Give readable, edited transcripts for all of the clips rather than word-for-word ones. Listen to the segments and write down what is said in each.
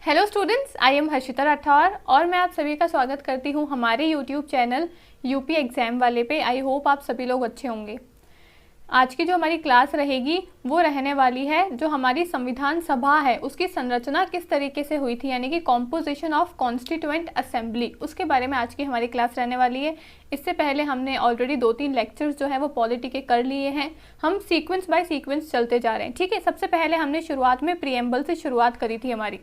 Hello students, I am Harshita Rathore और मैं आप सभी का स्वागत करती हूँ हमारे यूट्यूब चैनल यूपी एग्ज़ाम वाले पे। आई होप आप सभी लोग अच्छे होंगे। आज की जो हमारी क्लास रहेगी वो रहने वाली है जो हमारी संविधान सभा है उसकी संरचना किस तरीके से हुई थी, यानी कि कॉम्पोजिशन ऑफ कॉन्स्टिट्यूएंट असेंबली, उसके बारे में आज की हमारी क्लास रहने वाली है। इससे पहले हमने ऑलरेडी 2-3 लेक्चर्स जो है वो पॉलिटी के कर लिए हैं। हम सीक्वेंस बाय सीक्वेंस चलते जा रहे हैं, ठीक है। सबसे पहले हमने शुरुआत में प्रीएम्बल से शुरुआत करी थी। हमारी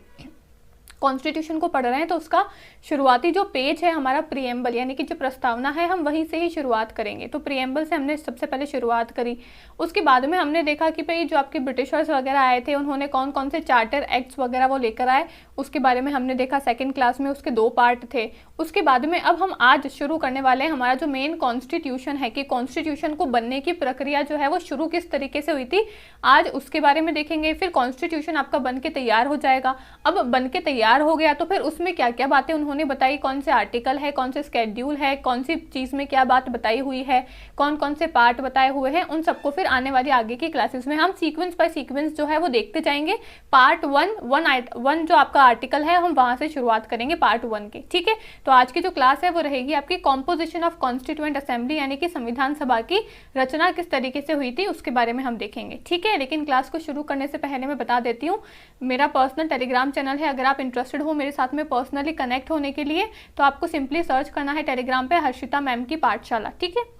कॉन्स्टिट्यूशन को पढ़ रहे हैं तो उसका शुरुआती जो पेज है हमारा प्रीएम्बल, यानी कि जो प्रस्तावना है, हम वहीं से ही शुरुआत करेंगे। तो प्रीएम्बल से हमने सबसे पहले शुरुआत करी। उसके बाद में हमने देखा कि भाई जो आपके ब्रिटिशर्स वगैरह आए थे उन्होंने कौन कौन से चार्टर एक्ट्स वगैरह वो लेकर आए, उसके बारे में हमने देखा। सेकेंड क्लास में उसके 2 पार्ट थे। उसके बाद में अब हम आज शुरू करने वाले हैं हमारा जो मेन कॉन्स्टिट्यूशन है कि कॉन्स्टिट्यूशन को बनने की प्रक्रिया जो है वो शुरू किस तरीके से हुई थी, आज उसके बारे में देखेंगे। फिर कॉन्स्टिट्यूशन आपका बन के तैयार हो जाएगा। अब बन के तैयार हो गया तो फिर उसमें क्या क्या बातें उन्होंने बताई, कौन से आर्टिकल है, कौन से स्केड्यूल है, कौन सी चीज़ में क्या बात बताई हुई है, कौन कौन से पार्ट बताए हुए हैं, उन सबको फिर आने वाली आगे की क्लासेस में हम सीक्वेंस बाय सीक्वेंस जो है वो देखते जाएंगे। पार्ट वन जो आपका आर्टिकल है हम वहां से शुरुआत करेंगे पार्ट 1 के, ठीक है। तो आज की जो क्लास है वो रहेगी आपकी कॉम्पोजिशन ऑफ कॉन्स्टिट्यूएंट असेंबली, यानी कि संविधान सभा की रचना किस तरीके से हुई थी उसके बारे में हम देखेंगे, ठीक है। लेकिन क्लास को शुरू करने से पहले मैं बता देती हूँ मेरा पर्सनल टेलीग्राम चैनल है। अगर आप इंटरेस्टेड हो मेरे साथ में पर्सनली कनेक्ट होने के लिए तो आपको सिंपली सर्च करना है टेलीग्राम पे हर्षिता मैम की पाठशाला, ठीक है।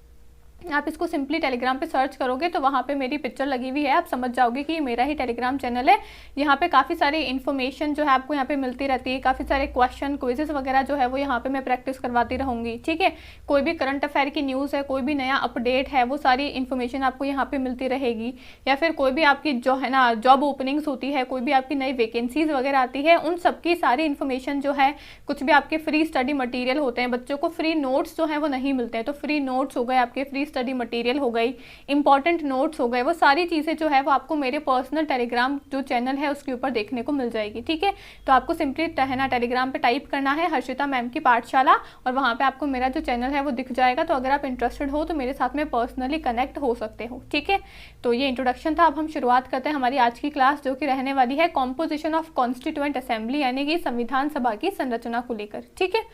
आप इसको सिंपली टेलीग्राम पे सर्च करोगे तो वहाँ पे मेरी पिक्चर लगी हुई है, आप समझ जाओगे कि ये मेरा ही टेलीग्राम चैनल है। यहाँ पे काफ़ी सारी इन्फॉर्मेशन जो है आपको यहाँ पे मिलती रहती है, काफ़ी सारे क्वेश्चन क्विजेस वगैरह जो है वो यहाँ पे मैं प्रैक्टिस करवाती रहूँगी, ठीक है। कोई भी करंट अफेयर की न्यूज़ है, कोई भी नया अपडेट है, वो सारी इन्फॉर्मेशन आपको यहाँ पे मिलती रहेगी। या फिर कोई भी आपकी जो है ना जॉब ओपनिंग्स होती है, कोई भी आपकी नई वैकेंसीज वगैरह आती है, उन सबकी सारी इन्फॉर्मेशन जो है, कुछ भी आपके फ्री स्टडी मटीरियल होते हैं, बच्चों को फ्री नोट्स जो है वो नहीं मिलते हैं, तो फ्री नोट्स हो गए आपके, फ्री स्टडी मटेरियल हो गई, इंपॉर्टेंट नोट्स हो गए, वो सारी चीज़ें जो है वो आपको मेरे पर्सनल टेलीग्राम जो चैनल है उसके ऊपर देखने को मिल जाएगी, ठीक है। तो आपको सिंपली टेलीग्राम पे टाइप करना है हर्षिता मैम की पाठशाला और वहाँ पे आपको मेरा जो चैनल है वो दिख जाएगा। तो अगर आप इंटरेस्टेड हो तो मेरे साथ में पर्सनली कनेक्ट हो सकते हो, ठीक है। तो ये इंट्रोडक्शन था। अब हम शुरुआत करते हैं हमारी आज की क्लास जो कि रहने वाली है कॉम्पोजिशन ऑफ कॉन्स्टिट्यूएंट असेंबली, यानी कि संविधान सभा की संरचना को लेकर, ठीक है।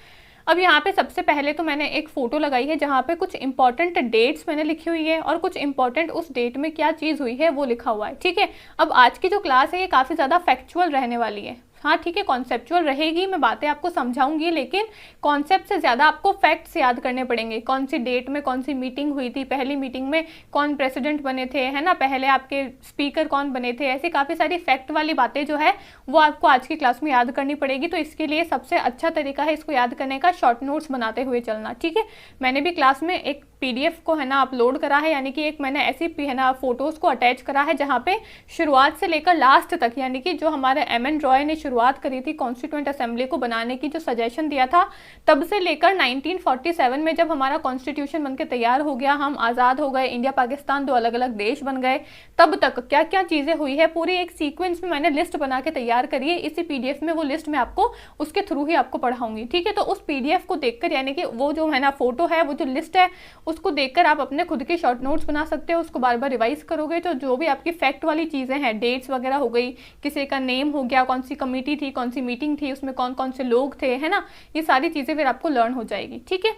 अब यहाँ पे सबसे पहले तो मैंने एक फ़ोटो लगाई है जहाँ पे कुछ इंपॉर्टेंट डेट्स मैंने लिखी हुई है और कुछ इंपॉर्टेंट उस डेट में क्या चीज़ हुई है वो लिखा हुआ है, ठीक है। अब आज की जो क्लास है ये काफ़ी ज़्यादा फैक्चुअल रहने वाली है, हाँ ठीक है। कॉन्सेप्चुअल रहेगी, मैं बातें आपको समझाऊंगी, लेकिन कॉन्सेप्ट से ज़्यादा आपको फैक्ट्स याद करने पड़ेंगे। कौन सी डेट में कौन सी मीटिंग हुई थी, पहली मीटिंग में कौन प्रेसिडेंट बने थे, है ना, पहले आपके स्पीकर कौन बने थे, ऐसी काफ़ी सारी फैक्ट वाली बातें जो है वो आपको आज की क्लास में याद करनी पड़ेगी। तो इसके लिए सबसे अच्छा तरीका है इसको याद करने का शॉर्ट नोट्स बनाते हुए चलना, ठीक है। मैंने भी क्लास में एक PDF को है ना अपलोड करा है, यानी कि एक मैंने ऐसी है ना फोटोज़ को अटैच करा है जहाँ पे शुरुआत से लेकर लास्ट तक, यानी कि जो हमारे MN रॉय ने शुरुआत करी थी कॉन्स्टिट्यूएंट असेंबली को बनाने की, जो सजेशन दिया था, तब से लेकर 1947 में जब हमारा कॉन्स्टिट्यूशन बनके तैयार हो गया, हम आज़ाद हो गए, इंडिया पाकिस्तान 2 अलग अलग देश बन गए, तब तक क्या क्या चीज़ें हुई है पूरी एक सीक्वेंस में मैंने लिस्ट बना के तैयार करी है। इसी PDF में वो लिस्ट मैं आपको उसके थ्रू ही आपको पढ़ाऊंगी, ठीक है। तो उस PDF को देखकर, यानी कि वो जो है ना फोटो है, वो जो लिस्ट है, उसको देखकर आप अपने खुद के शॉर्ट नोट्स बना सकते हो। उसको बार बार रिवाइज करोगे तो जो भी आपकी फैक्ट वाली चीज़ें हैं, डेट्स वगैरह हो गई, किसी का नेम हो गया, कौन सी कमेटी थी, कौन सी मीटिंग थी, उसमें कौन कौन से लोग थे, है ना, ये सारी चीज़ें फिर आपको लर्न हो जाएगी, ठीक है।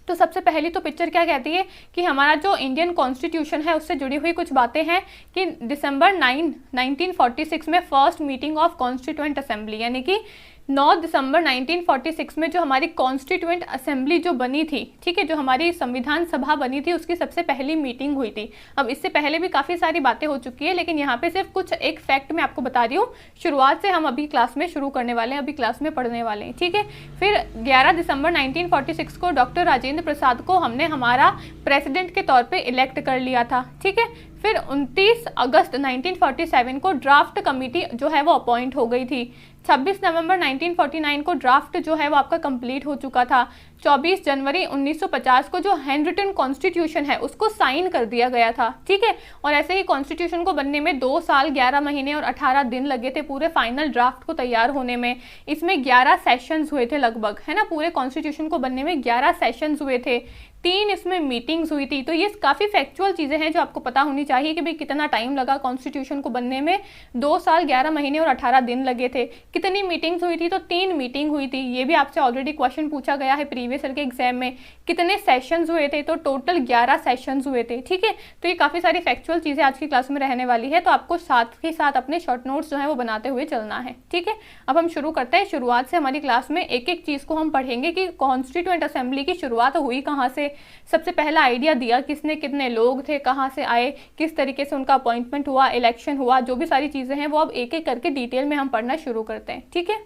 तो सबसे पहली तो पिक्चर क्या कहती है कि हमारा जो इंडियन कॉन्स्टिट्यूशन है उससे जुड़ी हुई कुछ बातें हैं कि दिसंबर 9, 1946 में first meeting of constituent assembly, यानी कि 9 दिसंबर 1946 में जो हमारी कॉन्स्टिट्यूएंट असेंबली जो बनी थी, ठीक है, जो हमारी संविधान सभा बनी थी, उसकी सबसे पहली मीटिंग हुई थी। अब इससे पहले भी काफ़ी सारी बातें हो चुकी है, लेकिन यहाँ पे सिर्फ कुछ एक फैक्ट मैं आपको बता रही हूँ। शुरुआत से हम अभी क्लास में शुरू करने वाले हैं, अभी क्लास में पढ़ने वाले हैं, ठीक है। फिर 11 दिसंबर 1946 को डॉक्टर राजेंद्र प्रसाद को हमने हमारा प्रेसिडेंट के तौर पर इलेक्ट कर लिया था, ठीक है। फिर 29 अगस्त 1947 को ड्राफ्ट कमेटी जो है वो अपॉइंट हो गई थी। 26 नवंबर 1949 को ड्राफ्ट जो है वो आपका कंप्लीट हो चुका था। 24 जनवरी 1950 को जो हैंड रिटन कॉन्स्टिट्यूशन है उसको साइन कर दिया गया था, ठीक है। और ऐसे ही कॉन्स्टिट्यूशन को बनने में 2 साल 11 महीने और 18 दिन लगे थे पूरे फाइनल ड्राफ्ट को तैयार होने में। इसमें 11 सेशंस हुए थे लगभग, है ना, पूरे कॉन्स्टिट्यूशन को बनने में 11 सेशंस हुए थे। 3 इसमें मीटिंग्स हुई थी। तो ये काफ़ी फैक्चुअल चीज़ें हैं जो आपको पता होनी चाहिए कि भाई कितना टाइम लगा कॉन्स्टिट्यूशन को बनने में। 2 साल 11 महीने और 18 दिन लगे थे। कितनी मीटिंग्स हुई थी? तो 3 मीटिंग हुई थी। ये भी आपसे ऑलरेडी क्वेश्चन पूछा गया है प्रीवियस ईयर के एग्जाम में। कितने सेशंस हुए थे? तो टोटल 11 सेशंस हुए थे। ठीक है, तो ये काफ़ी सारी फैक्चुअल चीज़ें आज की क्लास में रहने वाली है, तो आपको साथ ही साथ अपने शॉर्ट नोट्स जो है वो बनाते हुए चलना है। ठीक है, अब हम शुरू करते हैं। शुरुआत से हमारी क्लास में एक एक चीज़ को हम पढ़ेंगे कि कॉन्स्टिट्यूएंट असेंबली की शुरुआत हुई कहाँ से, सबसे पहला आइडिया दिया किसने, कितने लोग थे, कहाँ से आए, किस तरीके से उनका अपॉइंटमेंट हुआ, इलेक्शन हुआ, जो भी सारी चीज़ें हैं वो अब एक एक करके डिटेल में हम पढ़ना शुरू करते हैं। ठीक है,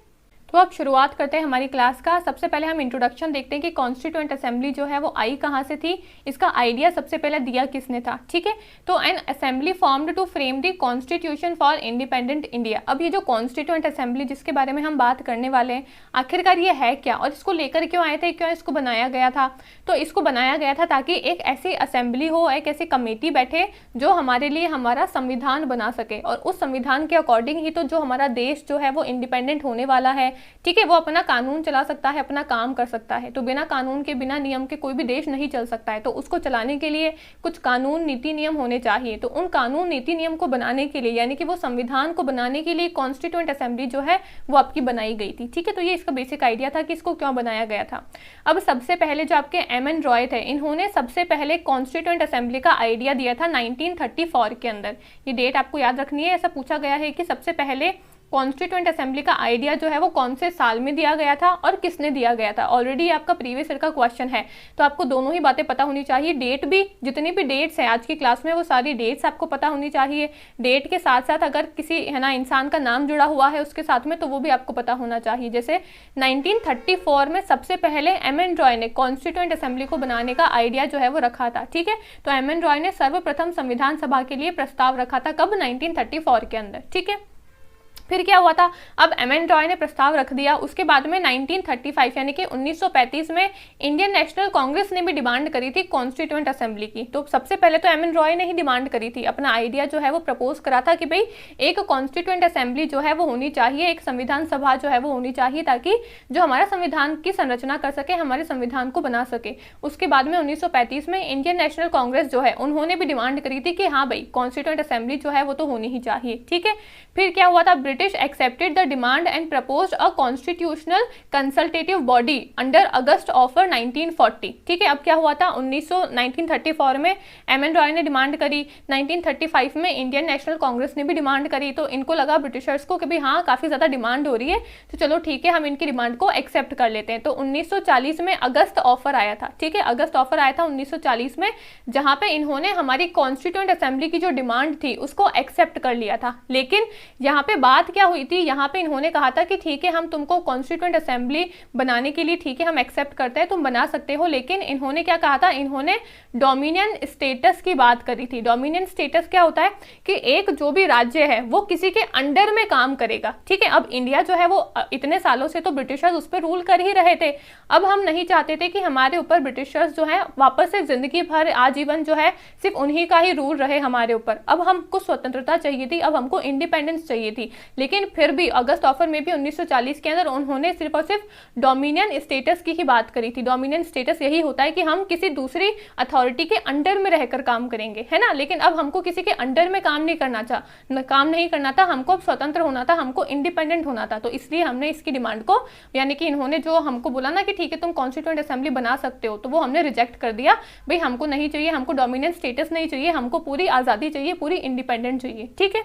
तो अब शुरुआत करते हैं हमारी क्लास का। सबसे पहले हम इंट्रोडक्शन देखते हैं कि कॉन्स्टिट्यूएंट असेंबली जो है वो आई कहाँ से थी, इसका आइडिया सबसे पहले दिया किसने था। ठीक है, तो an assembly formed to frame the constitution for independent India. अब ये जो कॉन्स्टिट्यूएंट असेंबली जिसके बारे में हम बात करने वाले हैं, आखिरकार ये है क्या और इसको लेकर क्यों आए थे, क्यों इसको बनाया गया था? तो इसको बनाया गया था ताकि एक ऐसी असेंबली हो, एक ऐसी कमेटी बैठे जो हमारे लिए हमारा संविधान बना सके, और उस संविधान के अकॉर्डिंग ही तो जो हमारा देश जो है वो इंडिपेंडेंट होने वाला है। ठीक है, वो अपना कानून चला सकता है, अपना काम कर सकता है। तो बिना कानून के, बिना नियम के कोई भी देश नहीं चल सकता है। तो उसको चलाने के लिए कुछ कानून नीति नियम होने चाहिए। तो उन कानून नीति नियम को बनाने के लिए, यानी कि वो संविधान को बनाने के लिए कॉन्स्टिट्यूएंट असेंबली जो है वो आपकी बनाई गई थी। ठीक है, तो ये इसका बेसिक आइडिया था कि इसको क्यों बनाया गया था। अब सबसे पहले जो आपके एम.एन. रॉय थे, इन्होंने सबसे पहले कॉन्स्टिट्यूएंट असेंबली का आइडिया दिया था 1934 के अंदर। ये डेट आपको याद रखनी है। ऐसा पूछा गया है कि सबसे पहले कॉन्स्टिट्यूएंट असेंबली का आइडिया जो है वो कौन से साल में दिया गया था और किसने दिया गया था। ऑलरेडी आपका प्रीवियस ईयर का क्वेश्चन है, तो आपको दोनों ही बातें पता होनी चाहिए। डेट भी, जितनी भी डेट्स हैं आज की क्लास में वो सारी डेट्स आपको पता होनी चाहिए। डेट के साथ साथ अगर किसी है ना इंसान का नाम जुड़ा हुआ है उसके साथ में, तो वो भी आपको पता होना चाहिए। जैसे 1934 में सबसे पहले एम.एन. रॉय ने कॉन्स्टिट्यूएंट असेंबली को बनाने का आइडिया जो है वो रखा था। ठीक है, तो एम.एन. रॉय ने सर्वप्रथम संविधान सभा के लिए प्रस्ताव रखा था। कब? 1934 के अंदर। ठीक है, फिर क्या हुआ था? अब एम.एन. रॉय ने प्रस्ताव रख दिया। उसके बाद में 1935 यानी कि 1935 में इंडियन नेशनल कांग्रेस ने भी डिमांड करी थी कॉन्स्टिट्यूएंट असेंबली की। तो सबसे पहले तो एम.एन. रॉय ने ही डिमांड करी थी, अपना आइडिया जो है वो प्रपोज करा था कि भाई एक कॉन्स्टिट्यूएंट असेंबली जो है वो होनी चाहिए, एक संविधान सभा जो है वो होनी चाहिए, ताकि जो हमारा संविधान की संरचना कर सके, हमारे संविधान को बना सके। उसके बाद में 1935 में इंडियन नेशनल कांग्रेस जो है उन्होंने भी डिमांड करी थी कि हाँ भाई कॉन्स्टिट्यूएंट असेंबली जो है वो तो होनी ही चाहिए। ठीक है, फिर क्या हुआ था? British accepted the demand and proposed a constitutional consultative body under August offer 1940। ठीक है, अब क्या हुआ था? 1934 में एम.एन. रॉय ने डिमांड करी, 1935 में इंडियन नेशनल कांग्रेस ने भी डिमांड करी। तो इनको लगा ब्रिटिशर्स को कि भाई हाँ काफ़ी ज़्यादा डिमांड हो रही है, तो चलो ठीक है हम इनकी डिमांड को एक्सेप्ट कर लेते हैं। तो 1940 में अगस्त ऑफर आया था। ठीक है, अगस्त ऑफर आया था 1940 में, जहाँ पे इन्होंने हमारी कॉन्स्टिट्यूएंट असेंबली की जो डिमांड थी उसको एक्सेप्ट कर लिया था। लेकिन यहाँ पे बात क्या हुई थी? यहाँ पे इन्होंने कहा था कि ठीक है हम तुमको कॉन्स्टिट्यूएंट असेंबली बनाने के लिए ठीक है हम एक्सेप्ट करते हैं, तुम बना सकते हो। लेकिन इन्होंने क्या कहा था? इन्होंने डोमिनियन स्टेटस की बात करी थी। डोमिनियन स्टेटस क्या होता है कि एक जो भी राज्य है वो किसी के अंडर में काम करेगा। ठीक है, अब इंडिया जो है वो इतने सालों से तो ब्रिटिशर्स उस पर रूल कर ही रहे थे। अब हम नहीं चाहते थे कि हमारे ऊपर ब्रिटिशर्स जो है वापस से जिंदगी भर आजीवन जो है सिर्फ उन्हीं का ही रूल रहे हमारे ऊपर। अब हमको स्वतंत्रता चाहिए थी, अब हमको इंडिपेंडेंस चाहिए थी। लेकिन फिर भी अगस्त ऑफर में भी 1940 के अंदर उन्होंने सिर्फ और सिर्फ डोमिनियन स्टेटस की ही बात करी थी। डोमिनियन स्टेटस यही होता है कि हम किसी दूसरी अथॉरिटी के अंडर में रहकर काम करेंगे, है ना। लेकिन अब हमको किसी के अंडर में काम नहीं करना था, हमको अब स्वतंत्र होना था, हमको इंडिपेंडेंट होना था। तो इसलिए हमने इसकी डिमांड को, यानी कि इन्होंने जो हमको बोला ना कि ठीक है तुम कॉन्स्टिट्यूएंट असेंबली बना सकते हो, तो वो हमने रिजेक्ट कर दिया। भाई हमको नहीं चाहिए, हमको डोमिनियन स्टेटस नहीं चाहिए, हमको पूरी आज़ादी चाहिए, पूरी इंडिपेंडेंट चाहिए। ठीक है,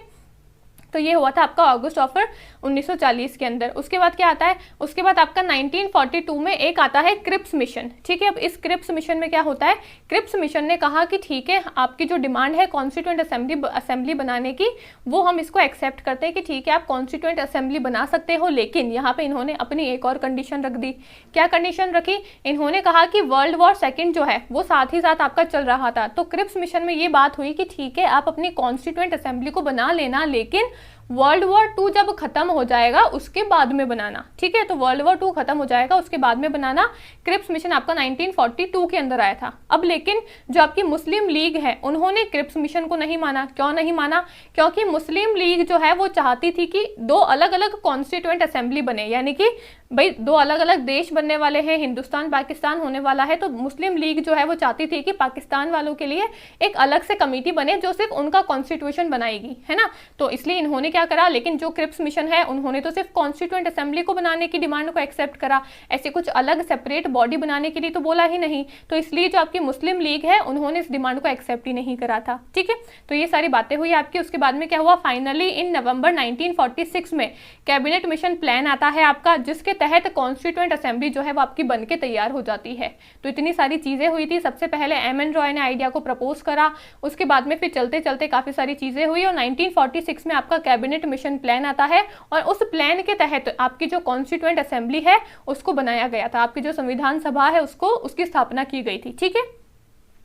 तो ये हुआ था आपका अगस्त ऑफर 1940 के अंदर। उसके बाद क्या आता है? उसके बाद आपका 1942 में एक आता है क्रिप्स मिशन। ठीक है, अब इस क्रिप्स मिशन में क्या होता है? क्रिप्स मिशन ने कहा कि ठीक है आपकी जो डिमांड है कॉन्स्टिट्यूएंट असेंबली बनाने की, वो हम इसको एक्सेप्ट करते हैं कि ठीक है आप कॉन्स्टिट्यूएंट असेंबली बना सकते हो। लेकिन यहाँ पे इन्होंने अपनी एक और कंडीशन रख दी। क्या कंडीशन रखी? इन्होंने कहा कि वर्ल्ड वॉर सेकेंड जो है वो साथ ही साथ आपका चल रहा था। तो क्रिप्स मिशन में ये बात हुई कि ठीक है आप अपनी कॉन्स्टिट्यूएंट असेंबली को बना लेना, लेकिन वर्ल्ड वॉर 2 जब खत्म हो जाएगा उसके बाद में बनाना, ठीक है। तो वर्ल्ड वॉर 2 खत्म हो जाएगा उसके बाद में बनाना। क्रिप्स मिशन आपका 1942 के अंदर आया था। अब लेकिन जो आपकी मुस्लिम लीग है उन्होंने क्रिप्स मिशन को नहीं माना। क्यों नहीं माना? क्योंकि मुस्लिम लीग जो है वो चाहती थी कि दो अलग अलग कॉन्स्टिट्यूएंट असेंबली बने, यानी कि भाई दो अलग अलग देश बनने वाले हैं, हिंदुस्तान पाकिस्तान होने वाला है, तो मुस्लिम लीग जो है वो चाहती थी कि पाकिस्तान वालों के लिए एक अलग से कमेटी बने जो सिर्फ उनका कॉन्स्टिट्यूशन बनाएगी, है ना। तो इसलिए इन्होंने क्या करा, लेकिन जो क्रिप्स मिशन है उन्होंने तो सिर्फ कॉन्स्टिट्यूएंट असेंबली को बनाने की डिमांड को एक्सेप्ट करा, ऐसे कुछ अलग सेपरेट बॉडी बनाने के लिए तो बोला ही नहीं। तो इसलिए जो आपकी मुस्लिम लीग है उन्होंने इस डिमांड को एक्सेप्ट ही नहीं करा था, ठीक है। तो ये सारी बातें हुई आपकी। उसके बाद में क्या हुआ, फाइनली इन नवंबर 1946 में कैबिनेट मिशन प्लान आता है आपका, जिसके तहत कॉन्स्टिट्यूएंट असेंबली जो है वो आपकी बनके तैयार हो जाती है। तो इतनी सारी चीजें हुई थी। सबसे पहले एम.एन. रॉय ने आइडिया को प्रपोज करा, उसके बाद में फिर चलते चलते काफी सारी चीजें हुई और 1946 में आपका कैबिनेट मिशन प्लान आता है और उस प्लान के तहत आपकी जो कॉन्स्टिट्यूएंट असेंबली है उसको बनाया गया था। आपकी जो संविधान सभा है उसकी स्थापना की गई थी, ठीक है।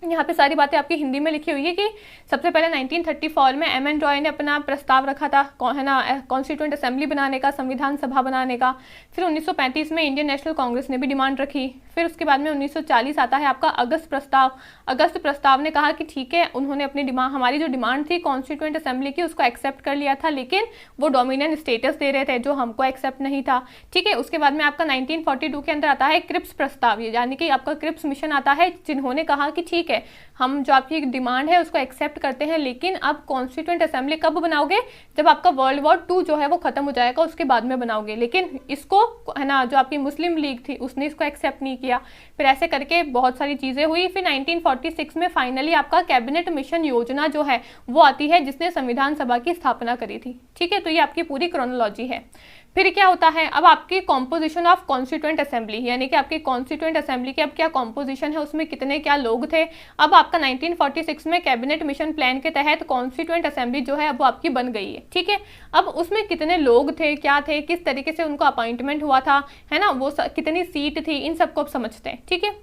यहाँ पे सारी बातें आपकी हिंदी में लिखी हुई है कि सबसे पहले 1934 में एम.एन. रॉय ने अपना प्रस्ताव रखा था, है ना, कॉन्स्टिट्यूएंट असेंबली बनाने का, संविधान सभा बनाने का। फिर 1935 में इंडियन नेशनल कांग्रेस ने भी डिमांड रखी। फिर उसके बाद में 1940 आता है आपका अगस्त प्रस्ताव। अगस्त प्रस्ताव ने कहा कि ठीक है, उन्होंने अपनी डिमांड, हमारी जो डिमांड थी कॉन्स्टिट्यूएंट असेंबली की, उसको एक्सेप्ट कर लिया था, लेकिन वो डोमिनेंट स्टेटस दे रहे थे जो हमको एक्सेप्ट नहीं था, ठीक है। उसके बाद में आपका 1942 के अंदर आता है क्रिप्स प्रस्ताव, यानी कि आपका क्रिप्स मिशन आता है, जिन्होंने कहा कि ठीक है, हम जो आपकी डिमांड है उसको एक्सेप्ट करते हैं, लेकिन अब कॉन्स्टिट्यूएंट असेंबली कब बनाओगे, जब आपका वर्ल्ड वॉर 2 जो है वो खत्म हो जाएगा उसके बाद में बनाओगे। लेकिन इसको, है ना, जो आपकी मुस्लिम लीग थी उसने इसको एक्सेप्ट नहीं किया। फिर ऐसे करके बहुत सारी चीजें हुई। फिर 1946 में फाइनली आपका कैबिनेट मिशन योजना जो है वो आती है, जिसने संविधान सभा की स्थापना करी थी, ठीक है। तो ये आपकी पूरी क्रोनोलॉजी है। फिर क्या होता है, अब आपकी कॉम्पोजिशन ऑफ कॉन्स्टिट्यूएंट असेंबली, यानी कि आपकी कॉन्स्टिट्यूएंट असेंबली की अब क्या कॉम्पोजिशन है, उसमें कितने क्या लोग थे। अब आपका 1946 में कैबिनेट मिशन प्लान के तहत कॉन्स्टिट्यूएंट असेंबली जो है अब वो आपकी बन गई है, ठीक है। अब उसमें कितने लोग थे, क्या थे, किस तरीके से उनको अपॉइंटमेंट हुआ था, है ना, वो कितनी सीट थी, इन सबको अब समझते हैं, ठीक है।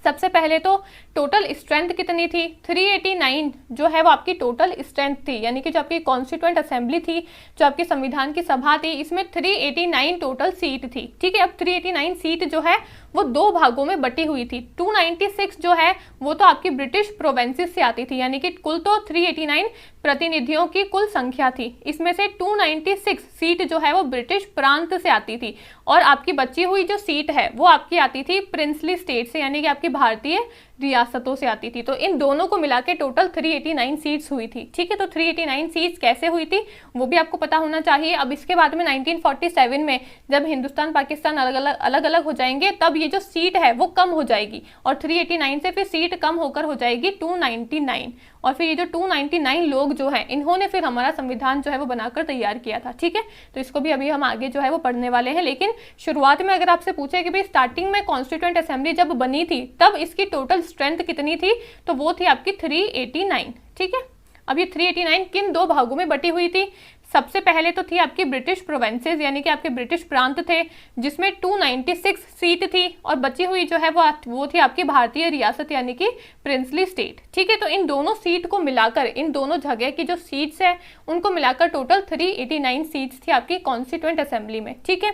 सबसे पहले तो टोटल स्ट्रेंथ कितनी थी, 389 जो है वो आपकी टोटल स्ट्रेंथ थी, यानी कि जो आपकी कॉन्स्टिट्यूएंट असेंबली थी, जो आपकी संविधान की सभा थी, इसमें 389 टोटल सीट थी, ठीक है। अब 389 सीट जो है वो दो भागों में बटी हुई थी। 296 जो है वो तो आपकी ब्रिटिश प्रोविंसेस से आती थी, यानी कि कुल तो 389 प्रतिनिधियों की कुल संख्या थी, इसमें से 296 सीट जो है वो ब्रिटिश प्रांत से आती थी, और आपकी बची हुई जो सीट है वो आपकी आती थी प्रिंसली स्टेट से, यानी कि आपकी भारतीय रियासतों से आती थी। तो इन दोनों को मिला के टोटल 389 सीट्स हुई थी, ठीक है। तो 389 सीट्स कैसे हुई थी वो भी आपको पता होना चाहिए। अब इसके बाद में 1947 में जब हिंदुस्तान पाकिस्तान अलग अलग हो जाएंगे, तब ये जो सीट है वो कम हो जाएगी, और 389 से फिर सीट कम होकर हो जाएगी 299, और फिर ये जो 299 लोग जो हैं इन्होंने फिर हमारा संविधान जो है वो बनाकर तैयार किया था, ठीक है। तो इसको भी अभी हम आगे जो है वो पढ़ने वाले हैं। लेकिन शुरुआत में अगर आपसे पूछे कि भाई स्टार्टिंग में कॉन्स्टिट्यूएंट असेंबली जब बनी थी तब इसकी टोटल स्ट्रेंथ कितनी थी, तो वो थी आपकी 389, ठीक है। अब ये 389 किन दो भागों में बटी हुई थी, सबसे पहले तो थी आपकी ब्रिटिश प्रोविंसेस, यानी कि आपके ब्रिटिश प्रांत थे, जिसमें 296 सीट थी, और बची हुई जो है वो थी आपकी भारतीय रियासत, यानी कि प्रिंसली स्टेट, ठीक है। तो इन दोनों सीट को मिलाकर, इन दोनों जगह की जो सीट्स है उनको मिलाकर टोटल 389 सीट्स थी आपकी कॉन्स्टिट्यूएंट असेंबली में, ठीक है।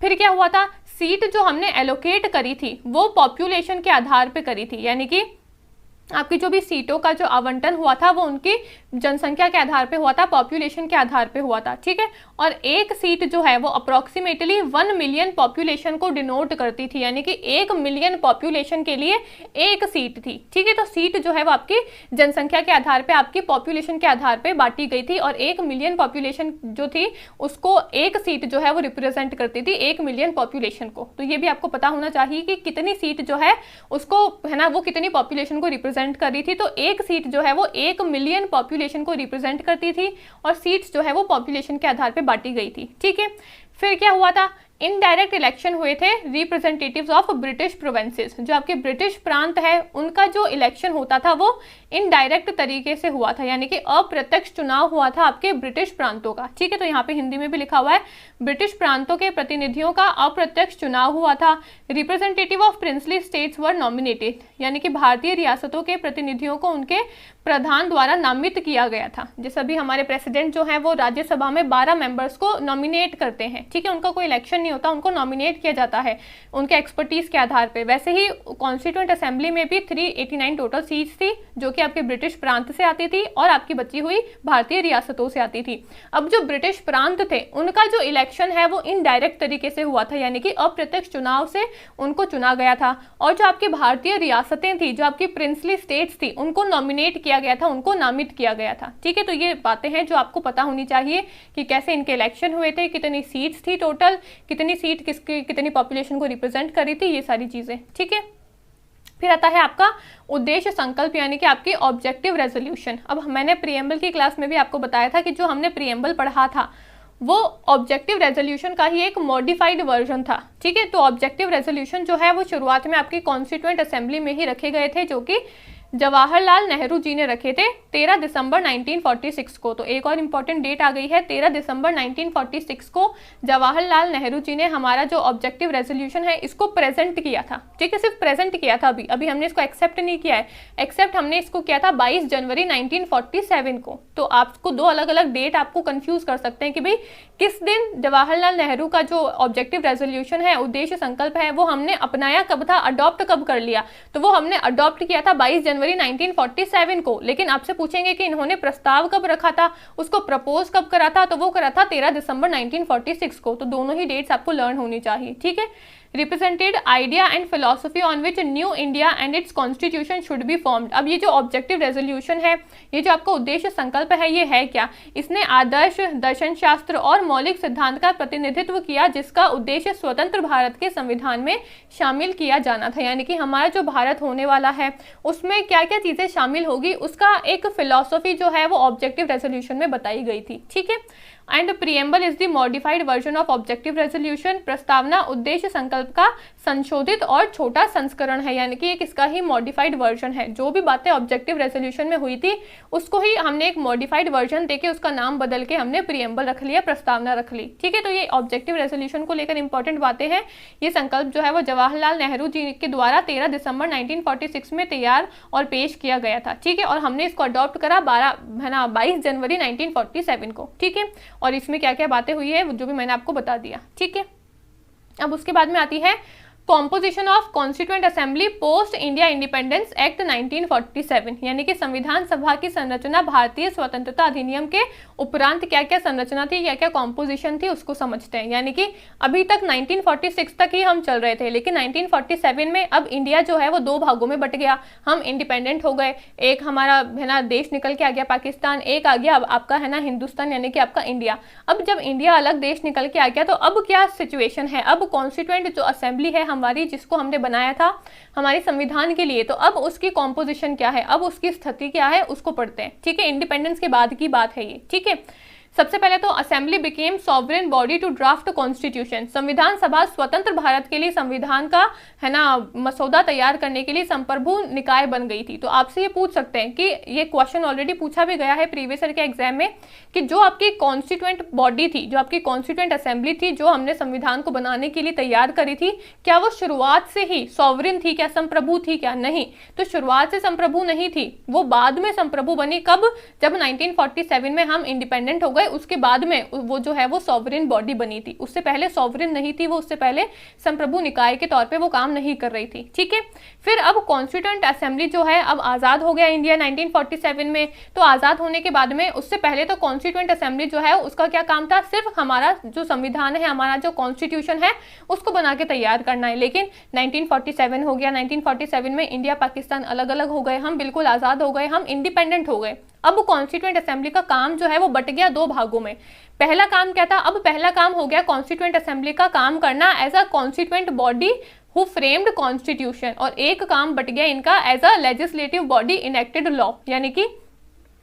फिर क्या हुआ था, सीट जो हमने एलोकेट करी थी वो पॉपुलेशन के आधार पर करी थी, यानी कि आपकी जो भी सीटों का जो आवंटन हुआ था वो उनकी जनसंख्या के आधार पे हुआ था, पॉपुलेशन के आधार पे हुआ था, ठीक है। और एक सीट जो है वो अप्रोक्सीमेटली 1 मिलियन पॉपुलेशन को डिनोट करती थी, यानी कि 1 मिलियन पॉपुलेशन के लिए एक सीट थी, ठीक है। तो सीट जो है वो आपकी जनसंख्या के आधार पे, आपकी पॉपुलेशन के आधार पे बांटी गई थी, और 1 मिलियन पॉपुलेशन जो थी उसको एक सीट जो है वो रिप्रेजेंट करती थी 1 मिलियन पॉपुलेशन को। तो ये भी आपको पता होना चाहिए कि कितनी सीट जो है उसको, है ना, वो कितनी पॉपुलेशन को रिप्रेजेंट कर रही थी। तो एक सीट जो है वो 1 मिलियन पॉपुलेशन को रिप्रेजेंट करती थी, और सीट्स जो है वो पॉपुलेशन के आधार पे बांटी गई थी, ठीक है। फिर क्या हुआ था, इनडायरेक्ट इलेक्शन हुए थे रिप्रेजेंटेटिव्स ऑफ ब्रिटिश प्रोविंसेस, जो आपके ब्रिटिश प्रांत है उनका जो इलेक्शन होता था वो इनडायरेक्ट तरीके से हुआ था, यानी कि अप्रत्यक्ष चुनाव हुआ था आपके ब्रिटिश प्रांतों का, ठीक है। तो यहाँ पे हिंदी में भी लिखा हुआ है, ब्रिटिश प्रांतों के प्रतिनिधियों का अप्रत्यक्ष चुनाव हुआ था। Representative of princely states were nominated, यानी कि भारतीय रियासतों के प्रतिनिधियों को उनके प्रधान द्वारा नामित किया गया था। जैसे अभी हमारे प्रेसिडेंट जो है वो राज्यसभा में 12 मेंबर्स को नॉमिनेट करते हैं, ठीक है, उनका कोई इलेक्शन नहीं होता, उनको नॉमिनेट किया जाता है उनके एक्सपर्टीज के आधार पे। वैसे ही कॉन्स्टिट्यूएंट असेंबली में भी 389 टोटल सीट्स थी जो कि आपके ब्रिटिश प्रांत से आती थी और आपकी बची हुई भारतीय रियासतों से आती थी। अब जो ब्रिटिश प्रांत थे उनका जो इलेक्शन है वो इनडायरेक्ट तरीके से हुआ था, यानी कि अप्रत्यक्ष चुनाव से उनको चुना गया था। और जो आपकी भारतीय रियासतें थी, जो आपकी प्रिंसली स्टेट्स थी, उनको नॉमिनेट किया गया था, उनको नामित किया गया था, ठीक है। तो ये बातें हैं जो आपको पता होनी चाहिए कि कैसे इनके इलेक्शन हुए थे, कितनी सीट्स थी टोटल, कितनी सीट किसकी कितनी पॉपुलेशन को रिप्रेजेंट करी थी, ये सारी चीजें, ठीक है। फिर आता है आपका उद्देश्य संकल्प, यानी कि आपकी ऑब्जेक्टिव रेजोल्यूशन। अब मैंने प्रीएम्बल की क्लास में भी आपको बताया था कि जो हमने प्रीएम्बल पढ़ा था वो ऑब्जेक्टिव रेजोल्यूशन का ही एक मॉडिफाइड वर्जन था, ठीक है। तो ऑब्जेक्टिव रेजोल्यूशन जो है वो शुरुआत में आपकी कॉन्स्टिट्यूएंट असेंबली में ही रखे गए थे, जो कि जवाहरलाल नेहरू जी ने रखे थे 13 दिसंबर 1946 को। तो एक और इम्पॉर्टेंट डेट आ गई है, 13 दिसंबर 1946 को जवाहरलाल नेहरू जी ने हमारा जो ऑब्जेक्टिव रेजोल्यूशन है इसको प्रेजेंट किया था, ठीक है। सिर्फ प्रेजेंट किया था, अभी हमने इसको एक्सेप्ट नहीं किया है। एक्सेप्ट हमने इसको किया था 22 जनवरी 1947 को। तो आपको दो अलग अलग डेट आपको कंफ्यूज कर सकते हैं कि भाई किस दिन जवाहरलाल नेहरू का जो ऑब्जेक्टिव रेजोल्यूशन है, उद्देश्य संकल्प है, वो हमने अपनाया कब था, अडॉप्ट कब कर लिया। तो वो हमने अडॉप्ट किया था 22 जनवरी 1947 को। लेकिन आपसे पूछेंगे कि इन्होंने प्रस्ताव कब रखा था, उसको प्रपोज कब करा था, तो वो करा था 13 दिसंबर 1946 को। तो दोनों ही डेट्स आपको लर्न होनी चाहिए, ठीक है। Represented idea and philosophy on which new India and it's constitution should be formed. अब ये जो ऑब्जेक्टिव रेजोल्यूशन है, ये जो आपका उद्देश्य संकल्प है, ये है क्या? इसने आदर्श, दर्शन शास्त्र और मौलिक सिद्धांत का प्रतिनिधित्व किया जिसका उद्देश्य स्वतंत्र भारत के संविधान में शामिल किया जाना था। यानी कि हमारा जो भारत होने वाला है उसमें क्या क्या चीजें शामिल होगी, उसका एक फिलोसफी जो है वो ऑब्जेक्टिव रेजोल्यूशन में बताई गई थी, ठीक है। And preamble is the modified version of objective resolution. प्रस्तावना उद्देश्य संकल्प का संशोधित और छोटा संस्करण है, यानी कि एक इसका ही मॉडिफाइड वर्जन है। जो भी बातें ऑब्जेक्टिव रेजोल्यूशन में हुई थी उसको ही हमने एक मॉडिफाइड वर्जन देके उसका नाम बदल के हमने प्रीएम्बल रख लिया, प्रस्तावना रख ली, ठीक है। तो ये ऑब्जेक्टिव रेजोल्यूशन को लेकर इंपॉर्टेंट बातें हैं। ये संकल्प जो है वो जवाहरलाल नेहरू जी के द्वारा 13 दिसंबर 1946 में तैयार और पेश किया गया था, ठीक है। और हमने इसको अडॉप्ट करा 22 जनवरी 1947 को, ठीक है। और इसमें क्या क्या बातें हुई है जो भी मैंने आपको बता दिया, ठीक है। अब उसके बाद में आती है composition of constituent assembly post India independence act 1947, यानी कि संविधान सभा की संरचना भारतीय स्वतंत्रता अधिनियम के उपरांत क्या क्या संरचना थी, क्या क्या कॉम्पोजिशन थी, उसको समझते हैं। यानी कि अभी तक 1946 तक ही हम चल रहे थे, लेकिन 1947 में अब इंडिया जो है वो दो भागों में बट गया, हम इंडिपेंडेंट हो गए। एक हमारा है ना देश निकल के आ गया पाकिस्तान, एक आ गया अब आपका है ना हिंदुस्तान, यानी कि आपका इंडिया। अब जब इंडिया अलग देश निकल के आ गया तो अब क्या सिचुएशन है, अब कॉन्स्टिट्यूएंट जो असेंबली है हमारी, जिसको हमने बनाया था हमारे संविधान के लिए, तो अब उसकी कॉम्पोजिशन क्या है, अब उसकी स्थिति क्या है, उसको पढ़ते हैं, ठीक है। इंडिपेंडेंस के बाद की बात है ये, ठीक है। सबसे पहले तो assembly became sovereign body to draft constitution. संविधान सभा स्वतंत्र भारत के लिए संविधान का है ना मसौदा तैयार करने के लिए संप्रभु निकाय बन गई थी। तो आपसे ये पूछ सकते हैं कि ये क्वेश्चन ऑलरेडी पूछा भी गया है प्रीवियस ईयर के एग्जाम में कि जो आपकी कॉन्स्टिट्यूएंट बॉडी थी, जो आपकी कॉन्स्टिट्यूएंट असेंबली थी, जो हमने संविधान को बनाने के लिए तैयार करी थी, क्या वो शुरुआत से ही सॉवरेन थी, क्या संप्रभु थी क्या? नहीं, तो शुरुआत से संप्रभु नहीं थी, वो बाद में संप्रभु बनी। कब? जब 1947 में हम इंडिपेंडेंट हो गए, उसके बाद में वो जो है वो सॉवरेन बॉडी बनी थी। उससे पहले सॉवरेन नहीं थी, वो उससे पहले संप्रभु निकाय के तौर पे वो काम नहीं कर रही थी, ठीक है। फिर अब कॉन्स्टिट्यूएंट असेंबली जो है अब आजाद हो गया इंडिया 1947 में। तो आजाद होने के बाद में उससे पहले तो कॉन्स्टिट्यूएंट असेंबली जो है उसका क्या काम था, सिर्फ हमारा जो संविधान है, हमारा जो कॉन्स्टिट्यूशन है उसको बना के तैयार करना है। लेकिन 1947 हो गया, 1947 में इंडिया पाकिस्तान अलग अलग हो गए, हम बिल्कुल आजाद हो गए, हम इंडिपेंडेंट हो गए। अब कॉन्स्टिट्यूएंट असेंबली का काम जो है वो बट गया दो भागों में। पहला काम क्या था, अब पहला काम हो गया कॉन्स्टिट्यूएंट असेंबली का काम करना as a constituent body who framed constitution, और एक काम बट गया इनका as a legislative body enacted law, यानी कि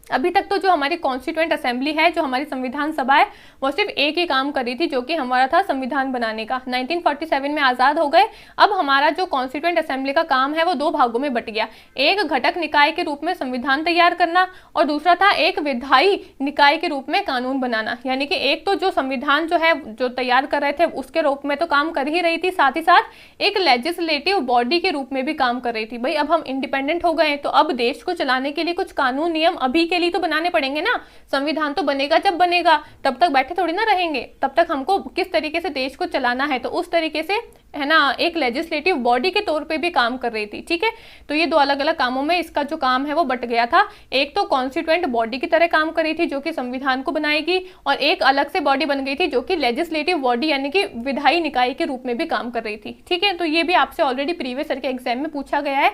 अभी तक तो जो हमारी कॉन्स्टिट्यूएंट असेंबली है, जो हमारी संविधान सभा है, वो सिर्फ एक ही काम कर रही थी, जो कि हमारा था संविधान बनाने का। 1947 में आज़ाद हो गए। अब हमारा जो कॉन्स्टिट्यूएंट असेंबली का काम है वो दो भागों में बट गया। एक घटक निकाय के रूप में संविधान तैयार करना और दूसरा था एक विधायी निकाय के रूप में कानून बनाना। यानी कि एक तो जो संविधान जो है जो तैयार कर रहे थे उसके रूप में तो काम कर ही रही थी, साथ ही साथ एक लेजिस्लेटिव बॉडी के रूप में भी काम कर रही थी। भाई अब हम इंडिपेंडेंट हो गए तो अब देश को चलाने के लिए कुछ कानून नियम अभी के लिए तो बनाने पड़ेंगे ना। संविधान तो बनेगा जब बनेगा, तब तक बैठे थोड़ी ना रहेंगे। तब तक हमको किस तरीके से देश को चलाना है, तो उस तरीके से है ना एक लेजिस्लेटिव बॉडी के तौर पे भी काम कर रही थी। ठीक है, तो ये दो अलग अलग कामों में इसका जो काम है वो बट गया था। एक तो कॉन्स्टिट्यूएंट बॉडी की तरह काम कर रही थी जो कि संविधान को बनाएगी, और एक अलग से बॉडी बन गई थी जो कि लेजिस्लेटिव बॉडी यानी कि विधायी निकाय के रूप में भी काम कर रही थी। ठीक है, तो ये भी आपसे ऑलरेडी प्रीवियस ईयर के एग्जाम में पूछा गया है,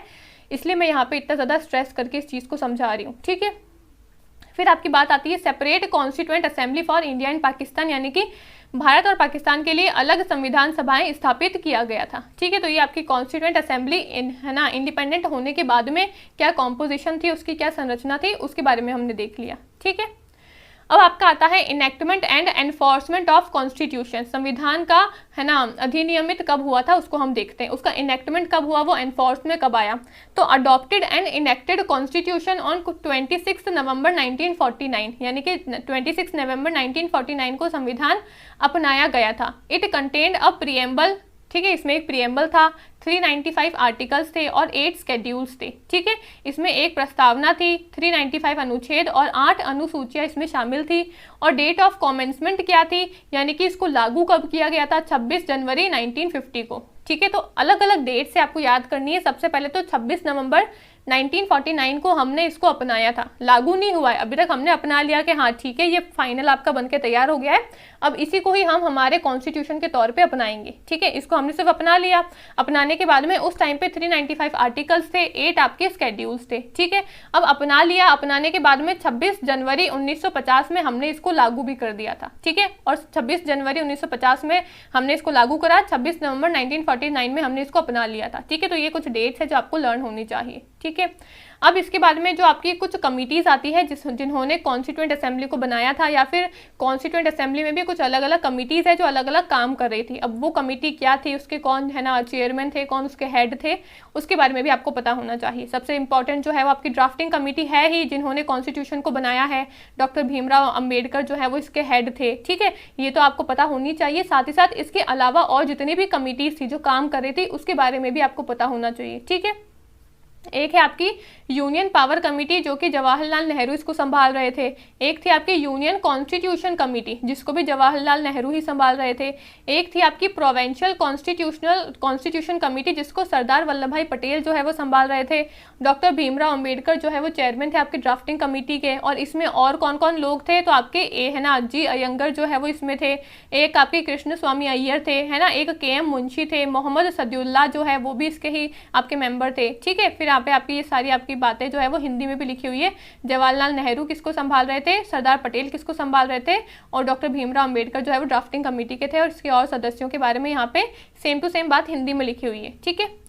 इसलिए मैं यहाँ पे इतना ज़्यादा स्ट्रेस करके इस चीज़ को समझा रही हूँ। ठीक है, फिर आपकी बात आती है separate constituent assembly for India and Pakistan, यानी कि भारत और पाकिस्तान के लिए अलग संविधान सभाएं स्थापित किया गया था। ठीक है, तो ये आपकी कॉन्स्टिट्यूएंट असेंबली है ना इंडिपेंडेंट होने के बाद में क्या कॉम्पोजिशन थी, उसकी क्या संरचना थी, उसके बारे में हमने देख लिया। ठीक है, अब आपका आता है enactment and enforcement of constitution. संविधान का है ना अधिनियमित कब हुआ था उसको हम देखते हैं। उसका इनेक्टमेंट कब हुआ, वो एनफोर्स में कब आया। तो adopted and enacted constitution on 26 नवंबर 1949, यानी कि 26 नवंबर 1949 को संविधान अपनाया गया था। इट कंटेन्ड अ प्रीएम्बल, ठीक है, इसमें एक प्रीएम्बल था, 395 आर्टिकल्स थे और 8 स्केड्यूल्स थे। ठीक है, इसमें एक प्रस्तावना थी, 395 अनुच्छेद और 8 अनुसूचियां इसमें शामिल थी। और डेट ऑफ कॉमेंसमेंट क्या थी, यानी कि इसको लागू कब किया गया था, 26 जनवरी 1950 को। ठीक है, तो अलग अलग डेट से आपको याद करनी है। सबसे पहले तो 26 नवंबर 1949 को हमने इसको अपनाया था, लागू नहीं हुआ है अभी तक, हमने अपना लिया कि हाँ ठीक है ये फाइनल आपका बनके तैयार हो गया है, अब इसी को ही हम हमारे कॉन्स्टिट्यूशन के तौर पे अपनाएंगे। ठीक है, इसको हमने सिर्फ अपना लिया। अपनाने के बाद में उस टाइम पे 395 आर्टिकल्स थे, 8 आपके स्केड्यूल्स थे। ठीक है, अब अपना लिया, अपनाने के बाद में 26 जनवरी 1950 में हमने इसको लागू भी कर दिया था। ठीक है, और 26 जनवरी 1950 में हमने इसको लागू करा, 26 नवंबर 1949 में हमने इसको अपना लिया था। ठीक है, तो ये कुछ डेट्स है जो आपको लर्न होनी चाहिए। ठीक है, अब इसके बाद में जो आपकी कुछ कमिटीज़ आती है जिन्होंने कॉन्स्टिट्यूएंट असेंबली को बनाया था, या फिर कॉन्स्टिट्यूएंट असेंबली में भी कुछ अलग अलग कमिटीज़ है जो अलग अलग काम कर रही थी। अब वो कमिटी क्या थी, उसके कौन है ना चेयरमैन थे, कौन उसके हेड थे, उसके बारे में भी आपको पता होना चाहिए। सबसे इंपॉर्टेंट जो है वो आपकी ड्राफ्टिंग कमेटी है ही, जिन्होंने कॉन्स्टिट्यूशन को बनाया है। डॉक्टर भीमराव अम्बेडकर जो है वो इसके हेड थे। ठीक है, ये तो आपको पता होनी चाहिए। साथ ही साथ इसके अलावा और जितनी भी कमिटीज़ थी जो काम कर रही थी उसके बारे में भी आपको पता होना चाहिए। ठीक है, एक है आपकी यूनियन पावर कमेटी जो कि जवाहरलाल नेहरू इसको संभाल रहे थे। एक थी आपकी यूनियन कॉन्स्टिट्यूशन कमेटी जिसको भी जवाहरलाल नेहरू ही संभाल रहे थे। एक थी आपकी प्रोविंशियल कॉन्स्टिट्यूशन कमेटी जिसको सरदार वल्लभ भाई पटेल जो है वो संभाल रहे थे। डॉक्टर भीमराव अंबेडकर जो है वो चेयरमैन थे आपके ड्राफ्टिंग कमेटी के। और इसमें और कौन कौन लोग थे, तो आपके है ना जी अयंगर जो है वो इसमें थे। एक आपके कृष्ण स्वामी अय्यर थे, है ना, एक KM मुंशी थे, मोहम्मद सदुल्ला जो है वो भी इसके ही आपके मेंबर थे। ठीक है, फिर यहाँ पे आपकी ये सारी आपकी बातें जो है वो हिंदी में भी लिखी हुई है। जवाहरलाल नेहरू किसको संभाल रहे थे, सरदार पटेल किसको संभाल रहे थे, और डॉक्टर भीमराव अंबेडकर जो है वो ड्राफ्टिंग कमेटी के थे। और इसके और सदस्यों के बारे में यहाँ पे सेम टू सेम बात हिंदी में लिखी हुई है। ठीक है,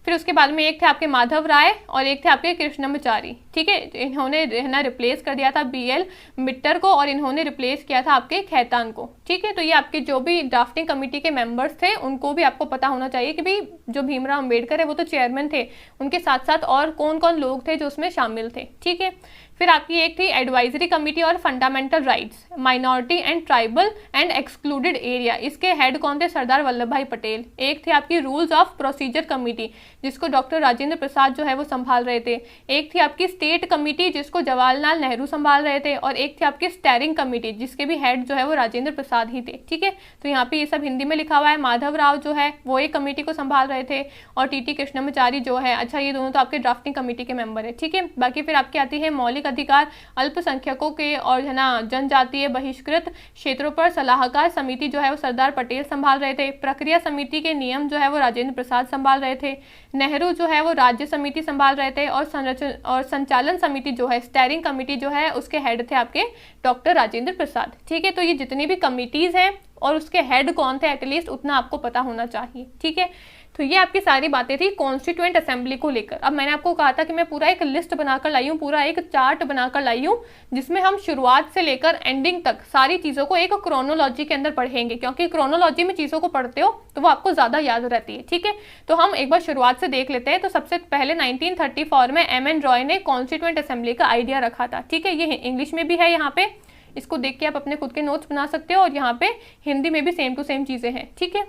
फिर उसके बाद में एक थे आपके माधव राय और एक थे आपके कृष्णमाचारी। ठीक है, इन्होंने ना रिप्लेस कर दिया था BL मिट्टर को और इन्होंने रिप्लेस किया था आपके खैतान को। ठीक है, तो ये आपके जो भी ड्राफ्टिंग कमेटी के मेंबर्स थे उनको भी आपको पता होना चाहिए कि भाई जो भीमराव अंबेडकर है वो तो चेयरमैन थे, उनके साथ साथ और कौन कौन लोग थे जो उसमें शामिल थे। ठीक है, फिर आपकी एक थी एडवाइजरी कमेटी और fundamental rights, minority and tribal and excluded area, इसके हेड कौन थे, सरदार वल्लभ भाई पटेल। एक थी आपकी रूल्स ऑफ प्रोसीजर कमेटी जिसको डॉक्टर राजेंद्र प्रसाद जो है वो संभाल रहे थे। एक थी आपकी स्टेट कमेटी जिसको जवाहरलाल नेहरू संभाल रहे थे। और एक थी आपकी स्टेयरिंग कमेटी जिसके भी हेड जो है वो राजेंद्र प्रसाद ही थे। ठीक है, तो यहाँ पे ये सब हिंदी में लिखा हुआ है। माधव राव जो है वो एक कमेटी को संभाल रहे थे और TT कृष्णमाचारी जो है, अच्छा ये दोनों तो आपके ड्राफ्टिंग कमेटी के मेंबर है। ठीक है, बाकी फिर आपकी आती है मौलिक अधिकार, अल्पसंख्यकों के और है ना जनजातीय बहिष्कृत क्षेत्रों पर सलाहकार समिति जो है वो सरदार पटेल संभाल रहे थे। प्रक्रिया समिति के नियम जो है वो राजेंद्र प्रसाद संभाल रहे थे। नेहरू जो है वो राज्य समिति संभाल रहे थे। और संचालन समिति जो है, स्टेयरिंग कमेटी जो है, उसके हेड थे आपके डॉक्टर राजेंद्र प्रसाद। ठीक है, तो ये जितनी भी कमिटीज हैं और उसके हेड कौन थे एटलीस्ट उतना आपको पता होना चाहिए। ठीक है, तो ये आपकी सारी बातें थी कॉन्स्टिट्यूएंट असेंबली को लेकर। अब मैंने आपको कहा था कि मैं पूरा एक लिस्ट बनाकर लाई हूँ, पूरा एक चार्ट बनाकर लाई हूँ, जिसमें हम शुरुआत से लेकर एंडिंग तक सारी चीज़ों को एक क्रोनोलॉजी के अंदर पढ़ेंगे, क्योंकि क्रोनोलॉजी में चीज़ों को पढ़ते हो तो वो आपको ज़्यादा याद रहती है। ठीक है, तो हम एक बार शुरुआत से देख लेते हैं। तो सबसे पहले 1934 में एम.एन. रॉय ने कॉन्स्टिट्यूएंट असेंबली का आइडिया रखा था। ठीक है, ये इंग्लिश में भी है, यहाँ पे इसको देख के आप अपने खुद के नोट्स बना सकते हो, और यहाँ पे हिंदी में भी सेम टू सेम चीज़ें हैं। ठीक है,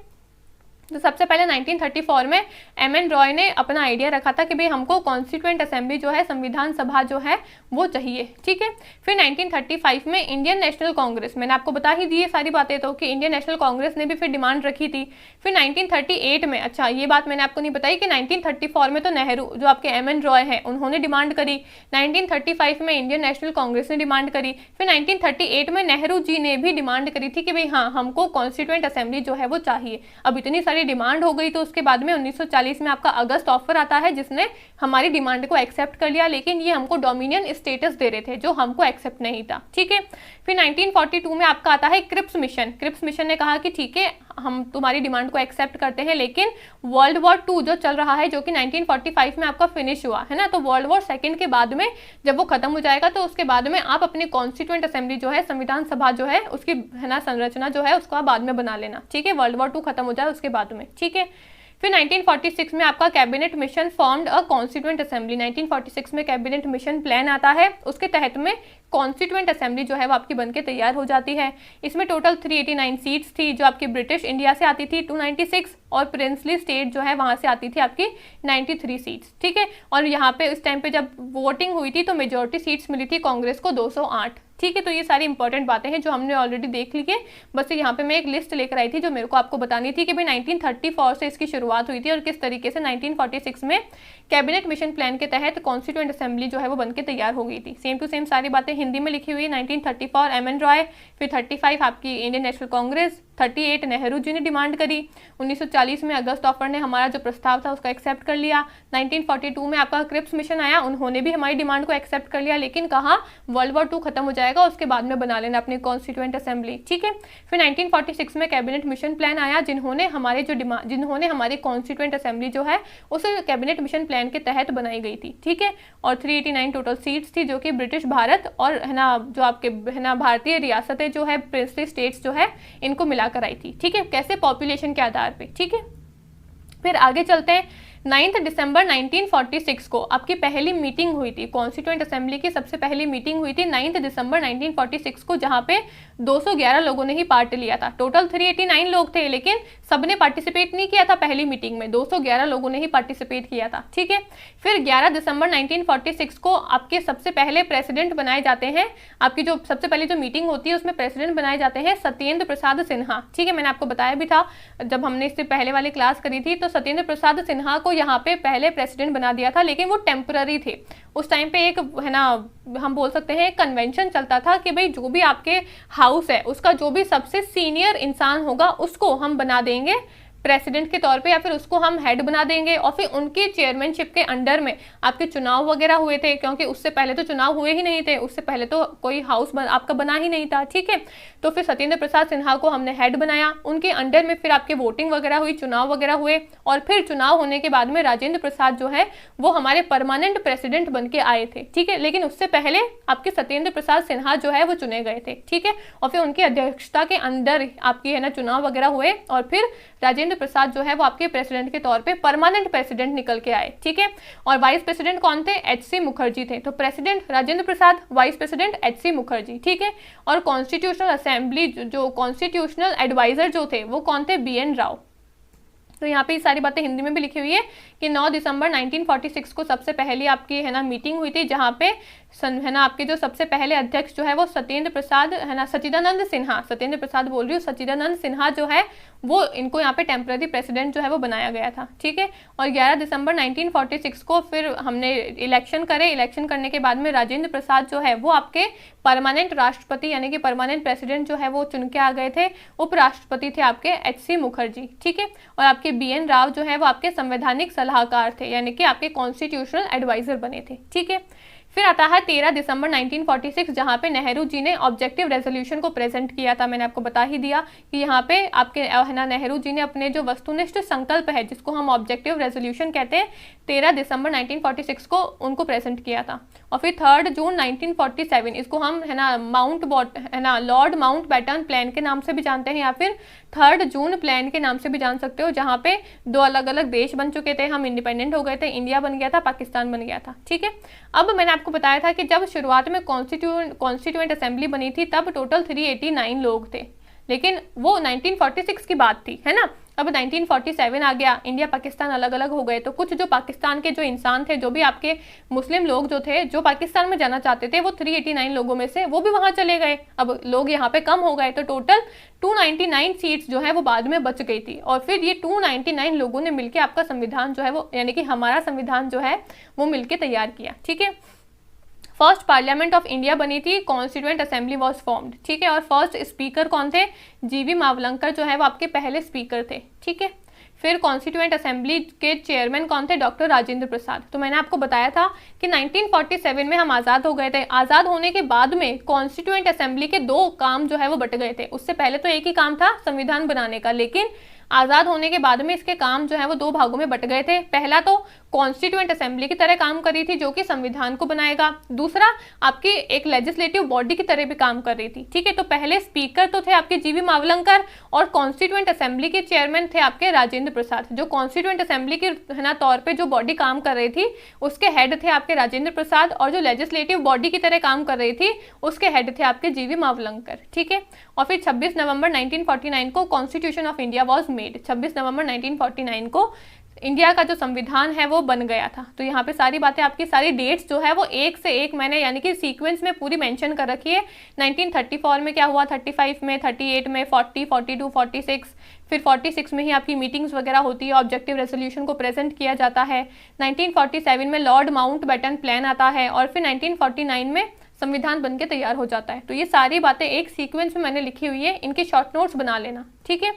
तो सबसे पहले 1934 में एम.एन. रॉय ने अपना आइडिया रखा था कि भाई हमको कॉन्स्टिट्यूएंट असेंबली जो है, संविधान सभा जो है वो चाहिए। ठीक है, फिर 1935 में इंडियन नेशनल कांग्रेस, मैंने आपको बता ही दी है सारी बातें तो, कि इंडियन नेशनल कांग्रेस ने भी फिर डिमांड रखी थी। फिर 1938 में, अच्छा ये बात मैंने आपको नहीं बताई कि 1934 में तो नेहरू जो आपके एम.एन. रॉय हैं उन्होंने डिमांड करी, 1935 में इंडियन नेशनल कांग्रेस ने डिमांड करी, फिर 1938 में नेहरू जी ने भी डिमांड करी थी कि भाई हाँ हमको कॉन्स्टिट्यूएंट असेंबली जो है वो चाहिए। अब इतनी सारी डिमांड हो गई तो उसके बाद में 1940 में आपका अगस्त ऑफर आता है, जिसने हमारी डिमांड को एक्सेप्ट कर लिया, लेकिन ये हमको डोमिनियन स्टेटस दे रहे थे जो हमको एक्सेप्ट नहीं था। ठीक है, फिर 1942 में आपका आता है क्रिप्स मिशन। क्रिप्स मिशन ने कहा कि ठीक है हम तुम्हारी डिमांड को एक्सेप्ट करते हैं, लेकिन वर्ल्ड वॉर 2 जो चल रहा है, जो कि 1945 में आपका फिनिश हुआ है ना, तो वर्ल्ड वॉर सेकेंड के बाद में जब वो खत्म हो जाएगा तो उसके बाद में आप अपनी कॉन्स्टिट्यूएंट असेंबली जो है, संविधान सभा जो है उसकी है ना संरचना जो है उसको आप बाद में बना लेना। ठीक है, वर्ल्ड वॉर 2 खत्म हो जाए उसके बाद में। ठीक है, फिर 1946 में आपका cabinet mission formed a constituent assembly. 1946 में कैबिनेट मिशन प्लान आता है, उसके तहत में कॉन्स्टिट्यूएंट असेंबली जो है वो आपकी बनके तैयार हो जाती है। इसमें टोटल 389 सीट्स थी, जो आपकी ब्रिटिश इंडिया से आती थी 296, और प्रिंसली स्टेट जो है वहां से आती थी आपकी 93 सीट्स। ठीक है, और यहाँ पे उस टाइम पे जब वोटिंग हुई थी तो मेजोरिटी सीट्स मिली थी कांग्रेस को 208। ठीक है, तो ये सारी इंपॉर्टेंट बातें हैं जो हमने ऑलरेडी देख ली है, बस यहाँ पे मैं एक लिस्ट लेकर आई थी जो मेरे को आपको बतानी थी कि भाई 1934 से इसकी शुरुआत हुई थी और किस तरीके से 1946 में कैबिनेट मिशन प्लान के तहत कॉन्स्टिट्यूएंट असेंबली जो है वो बनके तैयार हो गई थी। सेम टू सेम सारी बातें हिंदी में लिखी हुई है। 1934 एम.एन. रॉय, फिर 35 आपकी इंडियन नेशनल कांग्रेस, 38 नेहरू जी ने डिमांड करी, 1940 में अगस्त ऑफर ने हमारा जो प्रस्ताव था उसका एक्सेप्ट कर लिया, 1942 में आपका क्रिप्स मिशन आया, उन्होंने भी हमारी डिमांड को एक्सेप्ट कर लिया, लेकिन कहा वर्ल्ड वॉर 2 खत्म हो जाएगा उसके बाद में बना लेना अपनी कॉन्स्टिट्यूएंट असेंबली। ठीक है, फिर 1946 में कैबिनेट मिशन प्लान आया, जिन्होंने हमारी कॉन्स्टिट्यूएंट असेंबली जो है उस कैबिनेट मिशन प्लान के तहत बनाई गई थी। ठीक है, और 389 टोटल सीट्स थी, जो कि ब्रिटिश भारत और है ना जो आपके है ना भारतीय रियासतें जो है, प्रिंसली स्टेट्स जो है, इनको मिलाकर आई थी। ठीक है, कैसे पॉपुलेशन के आधार पे। ठीक है, फिर आगे चलते हैं। 9 दिसंबर 1946 को आपकी पहली मीटिंग हुई थी, कॉन्स्टिट्यूएंट असेंबली की सबसे पहली मीटिंग हुई थी 9 दिसंबर 1946 को, जहां पे 211 लोगों ने ही पार्ट लिया था। टोटल 389 लोग थे, लेकिन सबने पार्टिसिपेट नहीं किया था पहली मीटिंग में, 211 लोगों ने ही पार्टिसिपेट किया था। ठीक है, फिर 11 दिसंबर 1946 को आपके सबसे पहले प्रेसिडेंट बनाए जाते हैं। आपकी जो सबसे पहले जो मीटिंग होती है उसमें प्रेसिडेंट बनाए जाते हैं सत्येंद्र प्रसाद सिन्हा। ठीक है, मैंने आपको बताया भी था जब हमने इससे पहले वाली क्लास करी थी, तो सत्येंद्र प्रसाद सिन्हा को यहाँ पे पहले प्रेसिडेंट बना दिया था, लेकिन वो टेम्पररी थे। उस टाइम पे एक है ना हम बोल सकते हैं कन्वेंशन चलता था कि भाई जो भी आपके हाउस है उसका जो भी सबसे सीनियर इंसान होगा उसको हम बना देंगे प्रेसिडेंट के तौर पे, या फिर उसको हम हेड बना देंगे, और फिर उनकी चेयरमैनशिप के अंडर में आपके चुनाव वगैरह हुए थे, क्योंकि उससे पहले तो चुनाव हुए ही नहीं थे, उससे पहले तो कोई हाउस आपका बना ही नहीं था। ठीक है, तो फिर सत्येंद्र प्रसाद सिन्हा को हमने हेड बनाया, उनके अंडर में फिर आपके वोटिंग वगैरह हुई, चुनाव वगैरह हुए, और फिर चुनाव होने के बाद में राजेंद्र प्रसाद जो है वो हमारे परमानेंट प्रेसिडेंट बन के आए थे। ठीक है, लेकिन उससे पहले आपके सत्येंद्र प्रसाद सिन्हा जो है वो चुने गए थे। ठीक है, और फिर उनकी अध्यक्षता के अंदर आपकी है ना चुनाव वगैरह हुए, और फिर राजेंद्र प्रसाद जो है वो आपके प्रेसिडेंट के तौर पे परमानेंट प्रेसिडेंट निकल के आए। ठीक है, और वाइस प्रेसिडेंट कौन थे? एच.सी. मुखर्जी थे। तो president Rajendra Prasad, vice president एच.सी. Mukherjee. ठीक है, और कॉन्स्टिट्यूशनल असेंबली जो कॉन्स्टिट्यूशनल एडवाइजर जो थे वो कौन थे? बी.एन. राव। तो यहाँ पे ये सारी बातें हिंदी में भी लिखी हुई है कि 9 दिसंबर 1946 को सबसे पहली आपकी है ना मीटिंग हुई थी, जहाँ पे है ना आपके जो सबसे पहले अध्यक्ष जो है वो सत्येंद्र प्रसाद है ना सच्चिदानंद सिन्हा, सत्येंद्र प्रसाद बोल रही हूँ, सच्चिदानंद सिन्हा जो है वो इनको यहाँ पे टेम्पररी प्रेसिडेंट जो है वो बनाया गया था। ठीक है, और 11 दिसंबर 1946 को फिर हमने इलेक्शन करे, इलेक्शन करने के बाद में राजेंद्र प्रसाद जो है वो आपके परमानेंट राष्ट्रपति यानी कि परमानेंट प्रेसिडेंट जो है वो चुन के आ गए थे। उपराष्ट्रपति थे आपके एच.सी. मुखर्जी। ठीक है, और आपके बी.एन. राव जो है वो आपके संवैधानिक सलाहकार थे, यानी कि आपके कॉन्स्टिट्यूशनल एडवाइजर बने थे। ठीक है, फिर आता है 13 दिसंबर 1946, जहाँ पे नेहरू जी ने ऑब्जेक्टिव रेजोल्यूशन को प्रेजेंट किया था। मैंने आपको बता ही दिया कि यहाँ पे आपके है ना नेहरू जी ने अपने जो वस्तुनिष्ठ संकल्प है, जिसको हम ऑब्जेक्टिव रेजोल्यूशन कहते हैं, 13 दिसंबर 1946 को उनको प्रेजेंट किया था। और फिर 3 जून 1947, इसको हम है ना लॉर्ड माउंट बैटन प्लान के नाम से भी जानते हैं, या फिर 3 जून प्लान के नाम से भी जान सकते हो, जहाँ पे 2 अलग अलग देश बन चुके थे, हम इंडिपेंडेंट हो गए थे, इंडिया बन गया था, पाकिस्तान बन गया था। ठीक है, अब मैंने आपको बताया था कि जब शुरुआत में कॉन्स्टिट्यूएंट असेंबली बनी थी तब टोटल 389 लोग थे, लेकिन वो 1946 की बात थी, है ना। अब 1947 आ गया, इंडिया पाकिस्तान अलग अलग हो गए, तो कुछ जो पाकिस्तान के जो इंसान थे, जो भी आपके मुस्लिम लोग जो थे, जो पाकिस्तान में जाना चाहते थे, वो 389 लोगों में से वो भी वहां चले गए। अब लोग यहाँ पे कम हो गए, तो टोटल 299 सीट्स जो है वो बाद में बच गई थी। और फिर ये 299 लोगों ने मिलकर आपका संविधान जो है वो, यानी कि हमारा संविधान जो है वो मिलकर तैयार किया। ठीक है, फर्स्ट पार्लियामेंट ऑफ इंडिया बनी थी, कॉन्स्टिट्यूएंट असेंबली वॉज फॉर्म्ड। ठीक है, और फर्स्ट स्पीकर कौन थे? जीवी मावलंकर जो है वो आपके पहले स्पीकर थे। ठीक है, फिर कॉन्स्टिट्यूएंट असेंबली के चेयरमैन कौन थे? डॉक्टर राजेंद्र प्रसाद। तो मैंने आपको बताया था कि 1947 में हम आज़ाद हो गए थे। आज़ाद होने के बाद में कॉन्स्टिट्यूएंट असेंबली के 2 काम जो है वो बट गए थे। उससे पहले तो एक ही काम था संविधान बनाने का, लेकिन आज़ाद होने के बाद में इसके काम जो है वो 2 भागों में बट गए थे। पहला तो कॉन्स्टिट्यूएंट असेंबली की तरह काम कर रही थी, जो कि संविधान को बनाएगा। दूसरा आपकी एक लेजिस्लेटिव बॉडी की तरह भी काम कर रही थी। ठीक है, तो पहले स्पीकर तो थे आपके जीवी मावलंकर, और कॉन्स्टिट्यूएंट असेंबली के चेयरमैन थे आपके राजेंद्र प्रसाद। जो कॉन्स्टिट्यूएंट असेंबली की है ना तौर पे जो बॉडी काम कर रही थी, उसके हेड थे आपके राजेंद्र प्रसाद, और जो लेजिस्लेटिव बॉडी की तरह काम कर रही थी, उसके हेड थे आपके जीवी मावलंकर। ठीक है, और फिर 26 नवंबर 1949 को constitution of India was made. 26 नवंबर 1949 को इंडिया का जो संविधान है वो बन गया था। तो यहाँ पे सारी बातें, आपकी सारी डेट्स जो है वो एक से एक मैंने यानी कि सीक्वेंस में पूरी मेंशन कर रखी है। 1934 में क्या हुआ, 35 में, 38 में, 40, 42, 46, फिर 46 में ही आपकी मीटिंग्स वगैरह होती है, ऑब्जेक्टिव रेजोल्यूशन को प्रेजेंट किया जाता है। 1947 में लॉर्ड माउंट बैटन प्लान आता है, और फिर 1949 में संविधान बनके तैयार हो जाता है। तो ये सारी बातें एक सीक्वेंस में मैंने लिखी हुई है, इनकी शॉर्ट नोट्स बना लेना। ठीक है,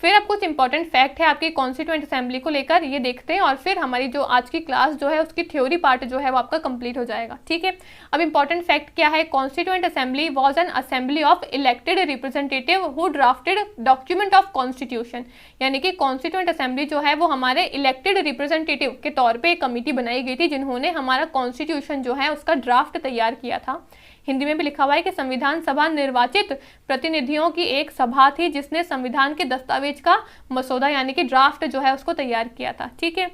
फिर अब कुछ इंपॉर्टेंट फैक्ट है आपकी कॉन्स्टिट्यूएंट असेंबली को लेकर, ये देखते हैं, और फिर हमारी जो आज की क्लास जो है उसकी थ्योरी पार्ट जो है वो आपका कंप्लीट हो जाएगा। ठीक है, अब इंपॉर्टेंट फैक्ट क्या है? Constituent assembly was an assembly of elected representative who drafted document of constitution. यानी कि कॉन्स्टिट्यूएंट असेंबली जो है वो हमारे इलेक्टेड रिप्रेजेंटेटिव के तौर पर एक कमिटी बनाई गई थी, जिन्होंने हमारा कॉन्स्टिट्यूशन जो है उसका ड्राफ्ट तैयार किया था। हिंदी में भी लिखा हुआ है कि संविधान सभा निर्वाचित प्रतिनिधियों की एक सभा थी, जिसने संविधान के दस्तावेज का मसौदा यानी कि ड्राफ्ट जो है उसको तैयार किया था। ठीक है,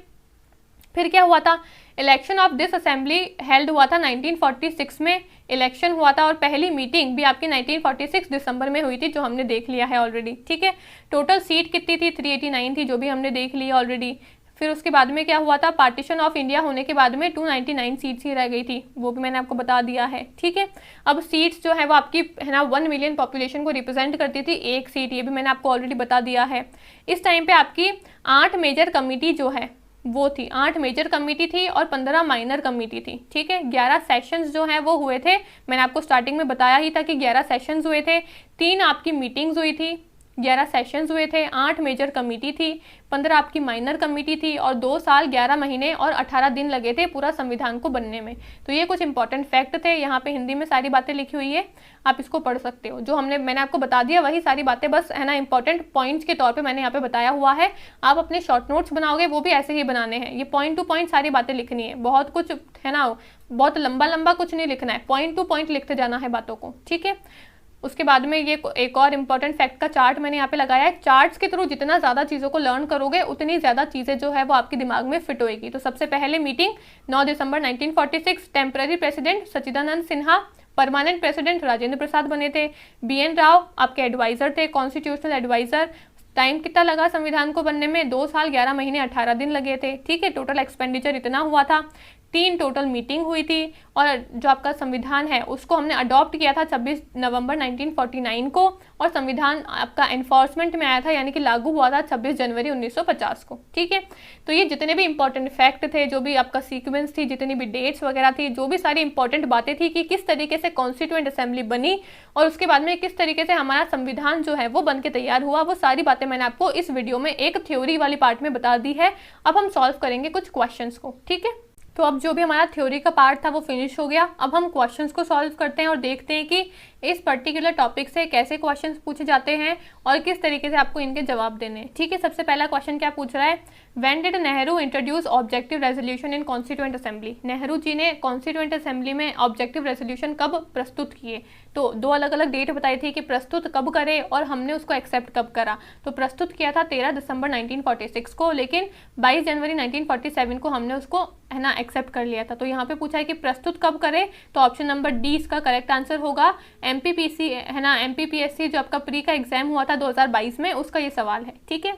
फिर क्या हुआ था? Election of this assembly held हुआ था 1946 में इलेक्शन हुआ था, और पहली मीटिंग भी आपकी 1946 दिसंबर में हुई थी, जो हमने देख लिया है ऑलरेडी। ठीक है, टोटल सीट कितनी थी? 389 थी, जो भी हमने देख लिया ऑलरेडी। फिर उसके बाद में क्या हुआ था? पार्टीशन ऑफ इंडिया होने के बाद में 299 सीट्स ही रह गई थी, वो भी मैंने आपको बता दिया है। ठीक है, अब सीट्स जो है वो आपकी है ना 1 मिलियन पॉपुलेशन को रिप्रेजेंट करती थी एक सीट, ये भी मैंने आपको ऑलरेडी बता दिया है। इस टाइम पे आपकी 8 मेजर कमेटी जो है वो थी, 8 मेजर कमेटी थी और 15 माइनर कमेटी थी। ठीक है, 11 सेशंस जो है वो हुए थे, मैंने आपको स्टार्टिंग में बताया ही था कि 11 सेशंस हुए थे, 3 आपकी मीटिंग्स हुई थी, 11 सेशंस हुए थे, 8 मेजर कमेटी थी, 15 आपकी माइनर कमेटी थी, और 2 साल 11 महीने और 18 दिन लगे थे पूरा संविधान को बनने में। तो ये कुछ इंपॉर्टेंट फैक्ट थे, यहाँ पे हिंदी में सारी बातें लिखी हुई है, आप इसको पढ़ सकते हो। जो मैंने आपको बता दिया वही सारी बातें बस है ना इंपॉर्टेंट पॉइंट्स के तौर पे मैंने यहाँ पे बताया हुआ है। आप अपने शॉर्ट नोट्स बनाओगे वो भी ऐसे ही बनाने हैं, ये पॉइंट टू पॉइंट सारी बातें लिखनी है, बहुत कुछ है ना, बहुत लंबा लंबा कुछ नहीं लिखना है, पॉइंट टू पॉइंट लिखते जाना है बातों को। ठीक है, उसके बाद में ये एक और इम्पॉर्टेंट फैक्ट का चार्ट मैंने यहाँ पे लगाया है। चार्ट्स के थ्रू जितना ज़्यादा चीज़ों को लर्न करोगे उतनी ज़्यादा चीज़ें जो है वो आपके दिमाग में फिट होएगी। तो सबसे पहले मीटिंग 9 दिसंबर 1946, टेम्पररी प्रेसिडेंट सच्चिदानंद सिन्हा, परमानेंट प्रेसिडेंट राजेंद्र प्रसाद बने थे, BN राव आपके एडवाइजर थे, कॉन्स्टिट्यूशनल एडवाइजर। टाइम कितना लगा संविधान को बनने में? 2 साल 11 महीने 18 दिन लगे थे। ठीक है, टोटल एक्सपेंडिचर इतना हुआ था, 3 टोटल मीटिंग हुई थी, और जो आपका संविधान है उसको हमने अडॉप्ट किया था 26 नवंबर 1949 को, और संविधान आपका एनफोर्समेंट में आया था यानी कि लागू हुआ था 26 जनवरी 1950 को। ठीक है, तो ये जितने भी इंपॉर्टेंट फैक्ट थे, जो भी आपका सीक्वेंस थी, जितनी भी डेट्स वगैरह थी, जो भी सारी इंपॉर्टेंट बातें थी कि किस तरीके से कॉन्स्टिट्यूएंट असेंबली बनी और उसके बाद में किस तरीके से हमारा संविधान जो है वो बन के तैयार हुआ, वो सारी बातें मैंने आपको इस वीडियो में एक थ्योरी वाली पार्ट में बता दी है। अब हम सॉल्व करेंगे कुछ क्वेश्चंस को। ठीक है, तो अब जो भी हमारा थ्योरी का पार्ट था वो फिनिश हो गया। अब हम क्वेश्चंस को सॉल्व करते हैं और देखते हैं कि इस पर्टिकुलर टॉपिक से कैसे क्वेश्चंस पूछे जाते हैं और किस तरीके से आपको इनके जवाब देने हैं। ठीक है, सबसे पहला क्वेश्चन क्या पूछ रहा है, when did Nehru introduce objective resolution in constituent assembly. Nehru ji ने कॉन्स्टिट्यूएंट असेंबली में ऑब्जेक्टिव रेजोल्यूशन कब प्रस्तुत किए। तो दो अलग अलग डेट बताई थी कि प्रस्तुत कब करे और हमने उसको एक्सेप्ट कब करा। तो प्रस्तुत किया था 13 दिसंबर 1946 को, लेकिन 22 जनवरी 1947 को हमने उसको है ना एक्सेप्ट कर लिया था। तो यहाँ पे पूछा है कि प्रस्तुत कब करे, तो ऑप्शन नंबर डी इसका करेक्ट आंसर होगा। एमपीपीसी है ना, एमपीपीएससी जो आपका प्री का एग्जाम हुआ था 2022 में, उसका ये सवाल है। ठीक है,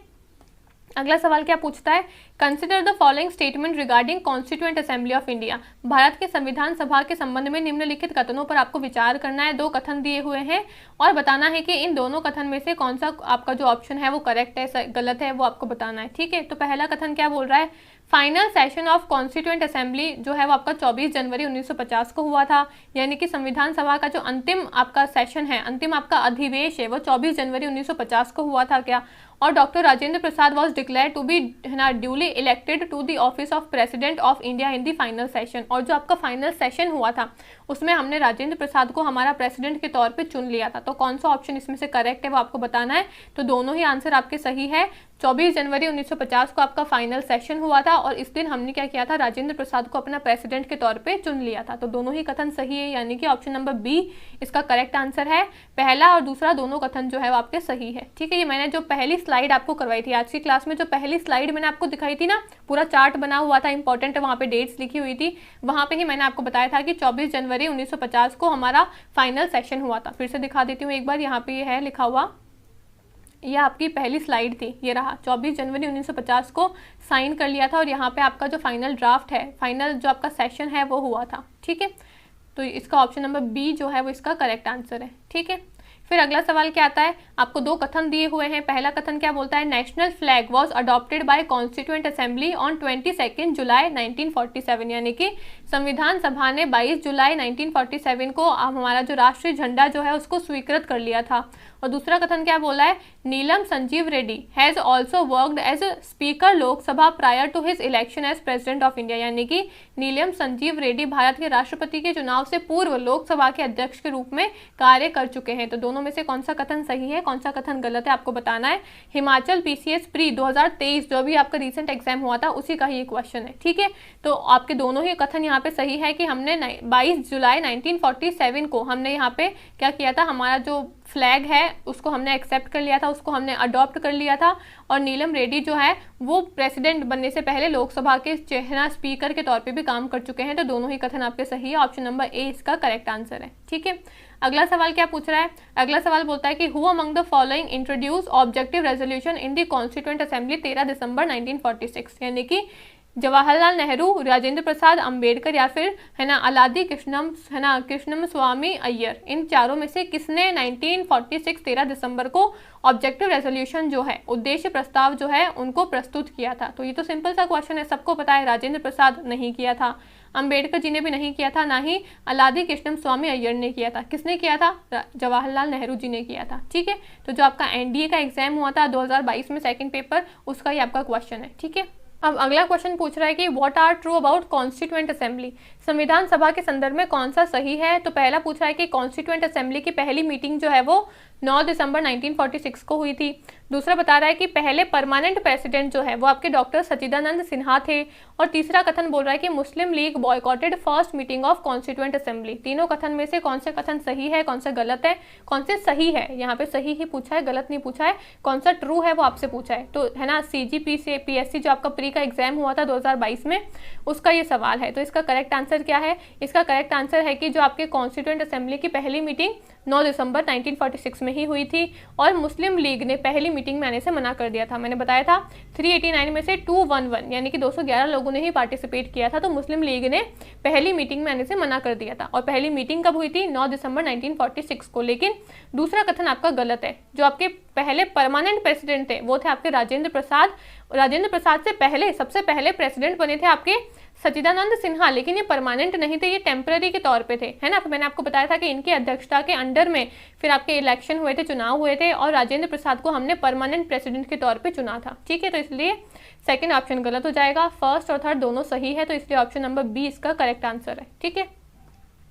अगला सवाल क्या पूछता है, consider the following statement regarding constituent assembly of India. Bharat के संविधान सभा के संबंध में निम्नलिखित कथनों पर आपको विचार करना है। दो कथन दिए हुए हैं और बताना है कि इन दोनों कथन में से कौन सा आपका जो ऑप्शन है वो करेक्ट है गलत है वो आपको बताना है। ठीक है, तो पहला कथन क्या बोल रहा है, final session of constituent assembly जो है वो आपका 24 जनवरी 1950 को हुआ था। यानी कि संविधान सभा का जो अंतिम आपका सेशन है, अंतिम आपका अधिवेश है, वो 24 जनवरी 1950 को हुआ था क्या। और doctor Rajendra Prasad was declared to be duly elected to the office of president of India in the final session. और जो आपका फाइनल सेशन हुआ था उसमें हमने राजेंद्र प्रसाद को हमारा प्रेसिडेंट के तौर पे चुन लिया था। तो कौन सा ऑप्शन इसमें से करेक्ट है वो आपको बताना है। तो दोनों ही आंसर आपके सही है। 24 जनवरी 1950 को आपका फाइनल सेशन हुआ था और इस दिन हमने क्या किया था, राजेंद्र प्रसाद को अपना प्रेसिडेंट के तौर पे चुन लिया था। तो दोनों ही कथन सही है, यानी कि ऑप्शन नंबर बी इसका करेक्ट आंसर है। पहला और दूसरा दोनों कथन जो है वो आपके सही है। ठीक है, ये मैंने जो पहली स्लाइड आपको करवाई थी आज की क्लास में, जो पहली स्लाइड मैंने आपको दिखाई थी ना, पूरा चार्ट बना हुआ था इंपॉर्टेंट, वहाँ पे डेट्स लिखी हुई थी, वहाँ पे ही मैंने आपको बताया था कि 24 जनवरी 1950 को हमारा फाइनल सेशन हुआ था। फिर से दिखा देती हूँ एक बार, यहाँ पे ये है लिखा हुआ, यह आपकी पहली स्लाइड थी, ये रहा 24 जनवरी 1950 को साइन कर लिया था और यहाँ पे आपका जो फाइनल ड्राफ्ट है, फाइनल जो आपका सेशन है वो हुआ था। ठीक है, तो इसका ऑप्शन नंबर बी जो है वो इसका करेक्ट आंसर है। ठीक है, फिर अगला सवाल क्या आता है, आपको दो कथन दिए हुए हैं। पहला कथन क्या बोलता है, national flag was adopted by constituent assembly on 22 जुलाई 1947। यानी कि संविधान सभा ने 22 जुलाई 1947 को हमारा जो राष्ट्रीय झंडा जो है उसको स्वीकृत कर लिया था। और दूसरा कथन क्या बोला है, Neelam Sanjiva Reddy has also worked as speaker Lok Sabha prior to his election as president of India. यानी कि नीलम संजीव रेड्डी भारत के राष्ट्रपति के चुनाव से पूर्व लोकसभा के अध्यक्ष के रूप में कार्य कर चुके हैं। तो दोनों में से कौन सा कथन सही है, कौन सा कथन गलत है, आपको बताना है। हिमाचल पीसीएस प्री 2023 जो भी आपका रिसेंट एग्जाम हुआ था उसी का ही क्वेश्चन है। ठीक है, तो आपके दोनों ही कथन यहाँ पे सही है कि हमने 22 जुलाई 1947 को हमने यहाँ पे क्या किया था, हमारा जो फ्लैग है उसको हमने एक्सेप्ट कर लिया था, उसको हमने अडॉप्ट कर लिया था। और नीलम रेड्डी जो है वो प्रेसिडेंट बनने से पहले लोकसभा के चेहरा स्पीकर के तौर पे भी काम कर चुके हैं। तो दोनों ही कथन आपके सही है, ऑप्शन नंबर ए इसका करेक्ट आंसर है। ठीक है, अगला सवाल क्या पूछ रहा है, अगला सवाल बोलता है कि who among the following introduce objective resolution in the constituent assembly 13 दिसंबर 1946। यानी कि जवाहरलाल नेहरू, राजेंद्र प्रसाद, अंबेडकर या फिर है ना अलादी कृष्णम स्वामी अय्यर, इन चारों में से किसने 1946 13 दिसंबर को ऑब्जेक्टिव रेजोल्यूशन जो है, उद्देश्य प्रस्ताव जो है उनको प्रस्तुत किया था। तो ये तो सिंपल सा क्वेश्चन है, सबको पता है। राजेंद्र प्रसाद नहीं किया था, अंबेडकर जी ने भी नहीं किया था, ना ही अलादी कृष्णम स्वामी अय्यर ने किया था। किसने किया था, जवाहरलाल नेहरू जी ने किया था। ठीक है, तो जो आपका एनडीए का एग्जाम हुआ था 2022 में सेकंड पेपर, उसका ही आपका क्वेश्चन है। ठीक है, अब अगला क्वेश्चन पूछ रहा है कि what are true about constituent assembly. संविधान सभा के संदर्भ में कौन सा सही है। तो पहला पूछ रहा है कि कॉन्स्टिट्यूएंट असेंबली की पहली मीटिंग जो है वो 9 दिसंबर 1946 को हुई थी। दूसरा बता रहा है कि पहले परमानेंट प्रेसिडेंट जो है वो आपके डॉक्टर सच्चिदानंद सिन्हा थे। और तीसरा कथन बोल रहा है कि Muslim League boycotted first meeting of constituent assembly. तीनों कथन में से कौन से कथन सही है, कौन सा गलत है, कौन से सही है, यहाँ पे सही ही पूछा है, गलत नहीं पूछा है, कौन सा ट्रू है वो आपसे पूछा है। तो है ना सीजीपी से पीएससी जो आपका प्री का एग्जाम हुआ था 2022 में, उसका ये सवाल है। तो इसका करेक्ट आंसर क्या है, इसका करेक्ट आंसर है कि जो आपके कॉन्स्टिट्यूएंट असेंबली की पहली मीटिंग 9 दिसंबर 1946 में ही हुई थी और मुस्लिम लीग ने पहली मीटिंग में आने से मना कर दिया था। मैंने बताया था 389 में से 211 यानी कि 211 लोगों ने ही पार्टिसिपेट किया था, तो मुस्लिम लीग ने पहली मीटिंग में आने से मना कर दिया था। और पहली मीटिंग कब हुई थी, 9 दिसंबर 1946 को। लेकिन दूसरा कथन आपका गलत है। जो आपके पहले परमानेंट प्रेसिडेंट थे वो थे आपके राजेंद्र प्रसाद। राजेंद्र प्रसाद से पहले सबसे पहले प्रेसिडेंट बने थे आपके सच्चिदानंद सिन्हा, लेकिन ये परमानेंट नहीं थे, ये टेम्पररी के तौर पे थे, है ना। मैंने आपको बताया था कि इनकी अध्यक्षता के अंडर में फिर आपके इलेक्शन हुए थे, चुनाव हुए थे, और राजेंद्र प्रसाद को हमने परमानेंट प्रेसिडेंट के तौर पे चुना था। ठीक है, तो इसलिए सेकंड ऑप्शन गलत हो जाएगा, फर्स्ट और थर्ड दोनों सही है, तो इसलिए ऑप्शन नंबर बी इसका करेक्ट आंसर है। ठीक है,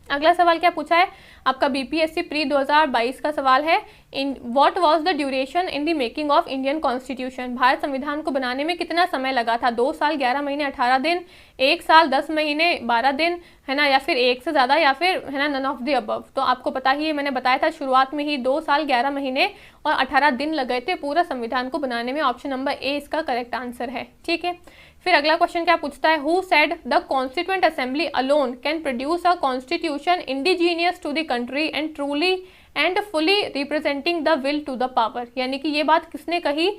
अगला सवाल क्या पूछा है आपका बीपीएससी प्री 2022 का सवाल है, in what was the duration in the making of Indian constitution. Bharat संविधान को बनाने में कितना समय लगा था? 2 साल 11 महीने 18 दिन, 1 साल 10 महीने 12 दिन, है ना, या फिर एक से ज़्यादा, या फिर है ना नन ऑफ द अबव। तो आपको पता ही है, मैंने बताया था शुरुआत में ही 2 साल 11 महीने और 18 दिन लगे थे पूरा संविधान को बनाने में। ऑप्शन नंबर ए इसका करेक्ट आंसर है। ठीक है, फिर अगला क्वेश्चन क्या पूछता है, who said the constituent assembly alone can produce a constitution indigenous to the country and truly and fully representing the will to the power. यानी कि ये बात किसने कही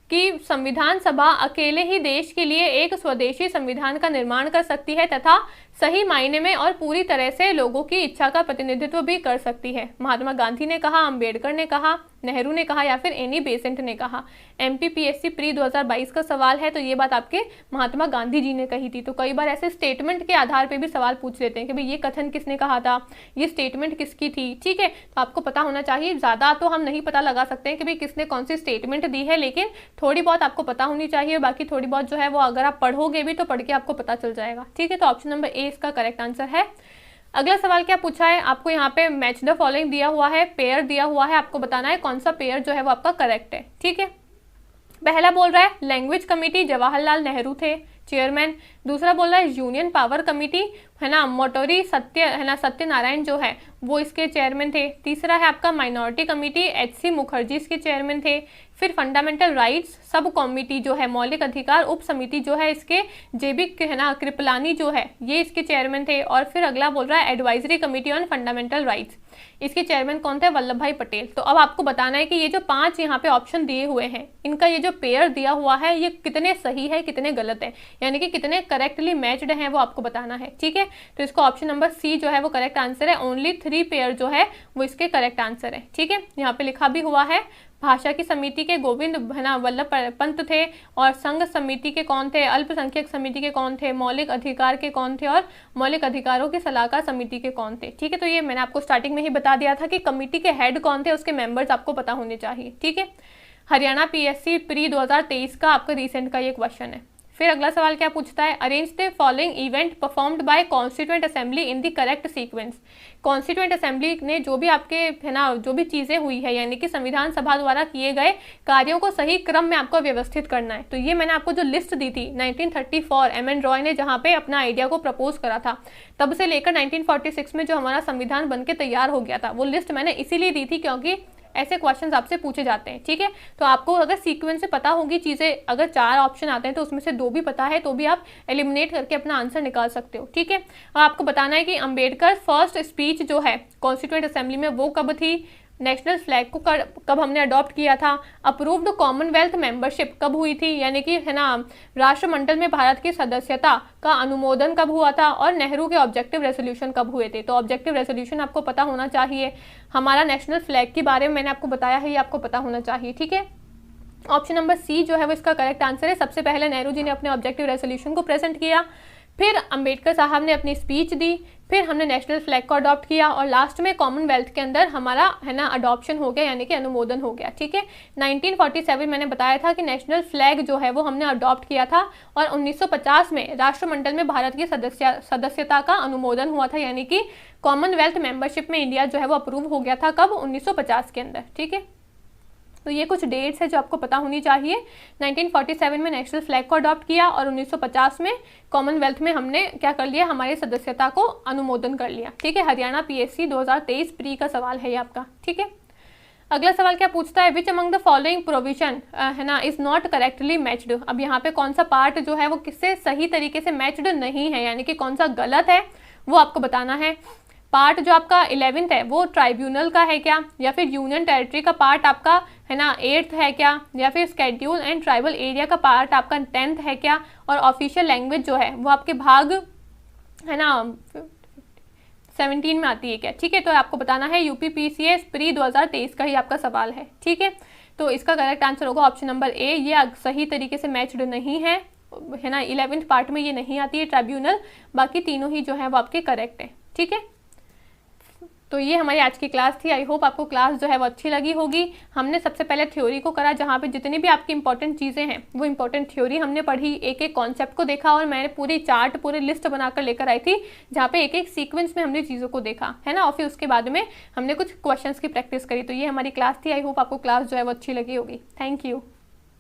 कि संविधान सभा अकेले ही देश के लिए एक स्वदेशी संविधान का निर्माण कर सकती है तथा सही मायने में और पूरी तरह से लोगों की इच्छा का प्रतिनिधित्व भी कर सकती है। महात्मा गांधी ने कहा, अंबेडकर ने कहा, नेहरू ने कहा, या फिर एनी बेसेंट ने कहा। एमपीपीएससी प्री 2022 का सवाल है, तो ये बात आपके महात्मा गांधी जी ने कही थी। तो कई बार ऐसे स्टेटमेंट के आधार पर भी सवाल पूछ लेते हैं कि भाई ये कथन किसने कहा था, ये स्टेटमेंट किसकी थी। ठीक है, तो आपको पता होना चाहिए। ज़्यादा तो हम नहीं पता लगा सकते हैं कि भाई किसने कौन सी स्टेटमेंट दी है, लेकिन थोड़ी बहुत आपको पता होनी चाहिए। बाकी थोड़ी बहुत जो है वो अगर आप पढ़ोगे भी तो पढ़ के आपको पता चल जाएगा। ठीक है, तो ऑप्शन नंबर ए इसका करेक्ट आंसर है। अगला सवाल क्या पूछा है आपको, यहाँ पे मैच द फॉलोइंग दिया हुआ है, पेयर दिया हुआ है, आपको बताना है कौन सा पेयर जो है वो आपका करेक्ट है। ठीक है, पहला बोल रहा है लैंग्वेज कमेटी, जवाहरलाल नेहरू थे चेयरमैन। दूसरा बोल रहा है यूनियन पावर कमेटी, है ना, मोटोरी सत्यनारायण जो है वो इसके चेयरमैन थे। तीसरा है आपका माइनॉरिटी कमेटी, एच.सी. मुखर्जी इसके चेयरमैन थे। फिर फंडामेंटल राइट्स सब कमेटी जो है, मौलिक अधिकार उप समिति जो है इसके जे.बी. है ना कृपलानी जो है ये इसके चेयरमैन थे। और फिर अगला बोल रहा है advisory committee on fundamental rights, इसके चेयरमैन कौन थे? वल्लभ भाई पटेल। तो अब आपको बताना है कि ये जो 5 यहाँ पे ऑप्शन दिए हुए हैं, इनका ये जो पेयर दिया हुआ है ये कितने सही है कितने गलत है, यानी कि कितने करेक्टली मैच्ड हैं वो आपको बताना है। ठीक है, तो इसको ऑप्शन नंबर सी जो है वो करेक्ट आंसर है। ओनली 3 पेयर जो है वो इसके करेक्ट आंसर है। ठीक है, यहाँ पे लिखा भी हुआ है भाषा की समिति के गोविंद है ना वल्लभ पंत थे, और संघ समिति के कौन थे? अल्पसंख्यक समिति के कौन थे? मौलिक अधिकार के कौन थे? और मौलिक अधिकारों की सलाहकार समिति के कौन थे? ठीक है, तो ये मैंने आपको स्टार्टिंग में ही बता दिया था कि कमेटी के हेड कौन थे, उसके मेंबर्स आपको पता होने चाहिए। ठीक है, हरियाणा पीएससी प्री 2023 का आपका रिसेंट का ये क्वेश्चन है। फिर अगला सवाल क्या पूछता है, arrange the following event performed by constituent assembly in the correct sequence. Constituent assembly ने जो भी आपके है ना जो भी चीज़ें हुई है, यानी कि संविधान सभा द्वारा किए गए कार्यों को सही क्रम में आपको व्यवस्थित करना है। तो ये मैंने आपको जो लिस्ट दी थी 1934 एम.एन. रॉय ने जहाँ पे अपना आइडिया को प्रपोज करा था, तब से लेकर 1946 में जो हमारा संविधान बन के तैयार हो गया था, वो लिस्ट मैंने इसीलिए दी थी क्योंकि ऐसे क्वेश्चंस आपसे पूछे जाते हैं। ठीक है, तो आपको अगर सीक्वेंस से पता होगी चीज़ें, अगर 4 ऑप्शन आते हैं तो उसमें से 2 भी पता है तो भी आप एलिमिनेट करके अपना आंसर निकाल सकते हो। ठीक है, और आपको बताना है कि अंबेडकर फर्स्ट स्पीच जो है कॉन्स्टिट्यूएंट असेंबली में वो कब थी, नेशनल फ्लैग को कब हमने अडॉप्ट किया था, अप्रूव्ड कॉमनवेल्थ मेंबरशिप कब हुई थी, यानी कि है ना राष्ट्रमंडल में भारत की सदस्यता का अनुमोदन कब हुआ था, और नेहरू के ऑब्जेक्टिव रेजोल्यूशन कब हुए थे। तो ऑब्जेक्टिव रेजोल्यूशन आपको पता होना चाहिए। हमारा नेशनल फ्लैग के बारे में मैंने आपको बताया है, ये आपको पता होना चाहिए। ठीक है, ऑप्शन नंबर सी जो है वो इसका करेक्ट आंसर है। सबसे पहले नेहरू जी ने अपने ऑब्जेक्टिव रेजोल्यूशन को प्रेजेंट किया, फिर अंबेडकर साहब ने अपनी स्पीच दी, फिर हमने नेशनल फ्लैग को अडॉप्ट किया, और लास्ट में कॉमनवेल्थ के अंदर हमारा है ना अडॉप्शन हो गया, यानी कि अनुमोदन हो गया। ठीक है, 1947 मैंने बताया था कि नेशनल फ्लैग जो है वो हमने अडॉप्ट किया था, और 1950 में राष्ट्रमंडल में भारत की सदस्यता का अनुमोदन हुआ था, यानी कि कॉमनवेल्थ मेंबरशिप में इंडिया जो है वो अप्रूव हो गया था कब? 1950 के अंदर। ठीक है, तो ये कुछ डेट्स है जो आपको पता होनी चाहिए। 1947 में नेशनल फ्लैग को अडॉप्ट किया, और 1950 में कॉमनवेल्थ में हमने क्या कर लिया, हमारी सदस्यता को अनुमोदन कर लिया। ठीक है, हरियाणा पीएससी 2023 प्री का सवाल है ये आपका। ठीक है, अगला सवाल क्या पूछता है, which among the following provision है ना इज नॉट करेक्टली मैच्ड। अब यहाँ पे कौन सा पार्ट जो है वो किससे सही तरीके से मैच्ड नहीं है, यानी कि कौन सा गलत है वो आपको बताना है। पार्ट जो आपका 11th है वो ट्राइब्यूनल का है क्या, या फिर यूनियन टेरिटरी का पार्ट आपका है ना 8th है क्या, या फिर स्केड्यूल एंड ट्राइबल एरिया का पार्ट आपका 10th है क्या, और ऑफिशियल लैंग्वेज जो है वो आपके भाग है ना 17 में आती है क्या। ठीक है, तो आपको बताना है। यूपीपीसीएस प्री 2023 का ही आपका सवाल है। ठीक है, तो इसका करेक्ट आंसर होगा ऑप्शन नंबर ए, ये सही तरीके से मैच्ड नहीं है ना। 11th पार्ट में ये नहीं आती है ट्राइब्यूनल, बाकी तीनों ही जो है वो आपके करेक्ट है। ठीक है, तो ये हमारी आज की क्लास थी। आई होप आपको क्लास जो है वो अच्छी लगी होगी। हमने सबसे पहले थ्योरी को करा, जहाँ पे जितनी भी आपकी इंपॉर्टेंट चीज़ें हैं वो इंपॉर्टेंट थ्योरी हमने पढ़ी, एक एक कॉन्सेप्ट को देखा, और मैंने पूरी चार्ट पूरी लिस्ट बनाकर लेकर आई थी जहाँ पे एक एक सीक्वेंस में हमने चीज़ों को देखा है ना, और फिर उसके बाद में हमने कुछ क्वेश्चंस की प्रैक्टिस करी। तो ये हमारी क्लास थी। आई होप आपको क्लास जो है वो अच्छी लगी होगी। Thank you.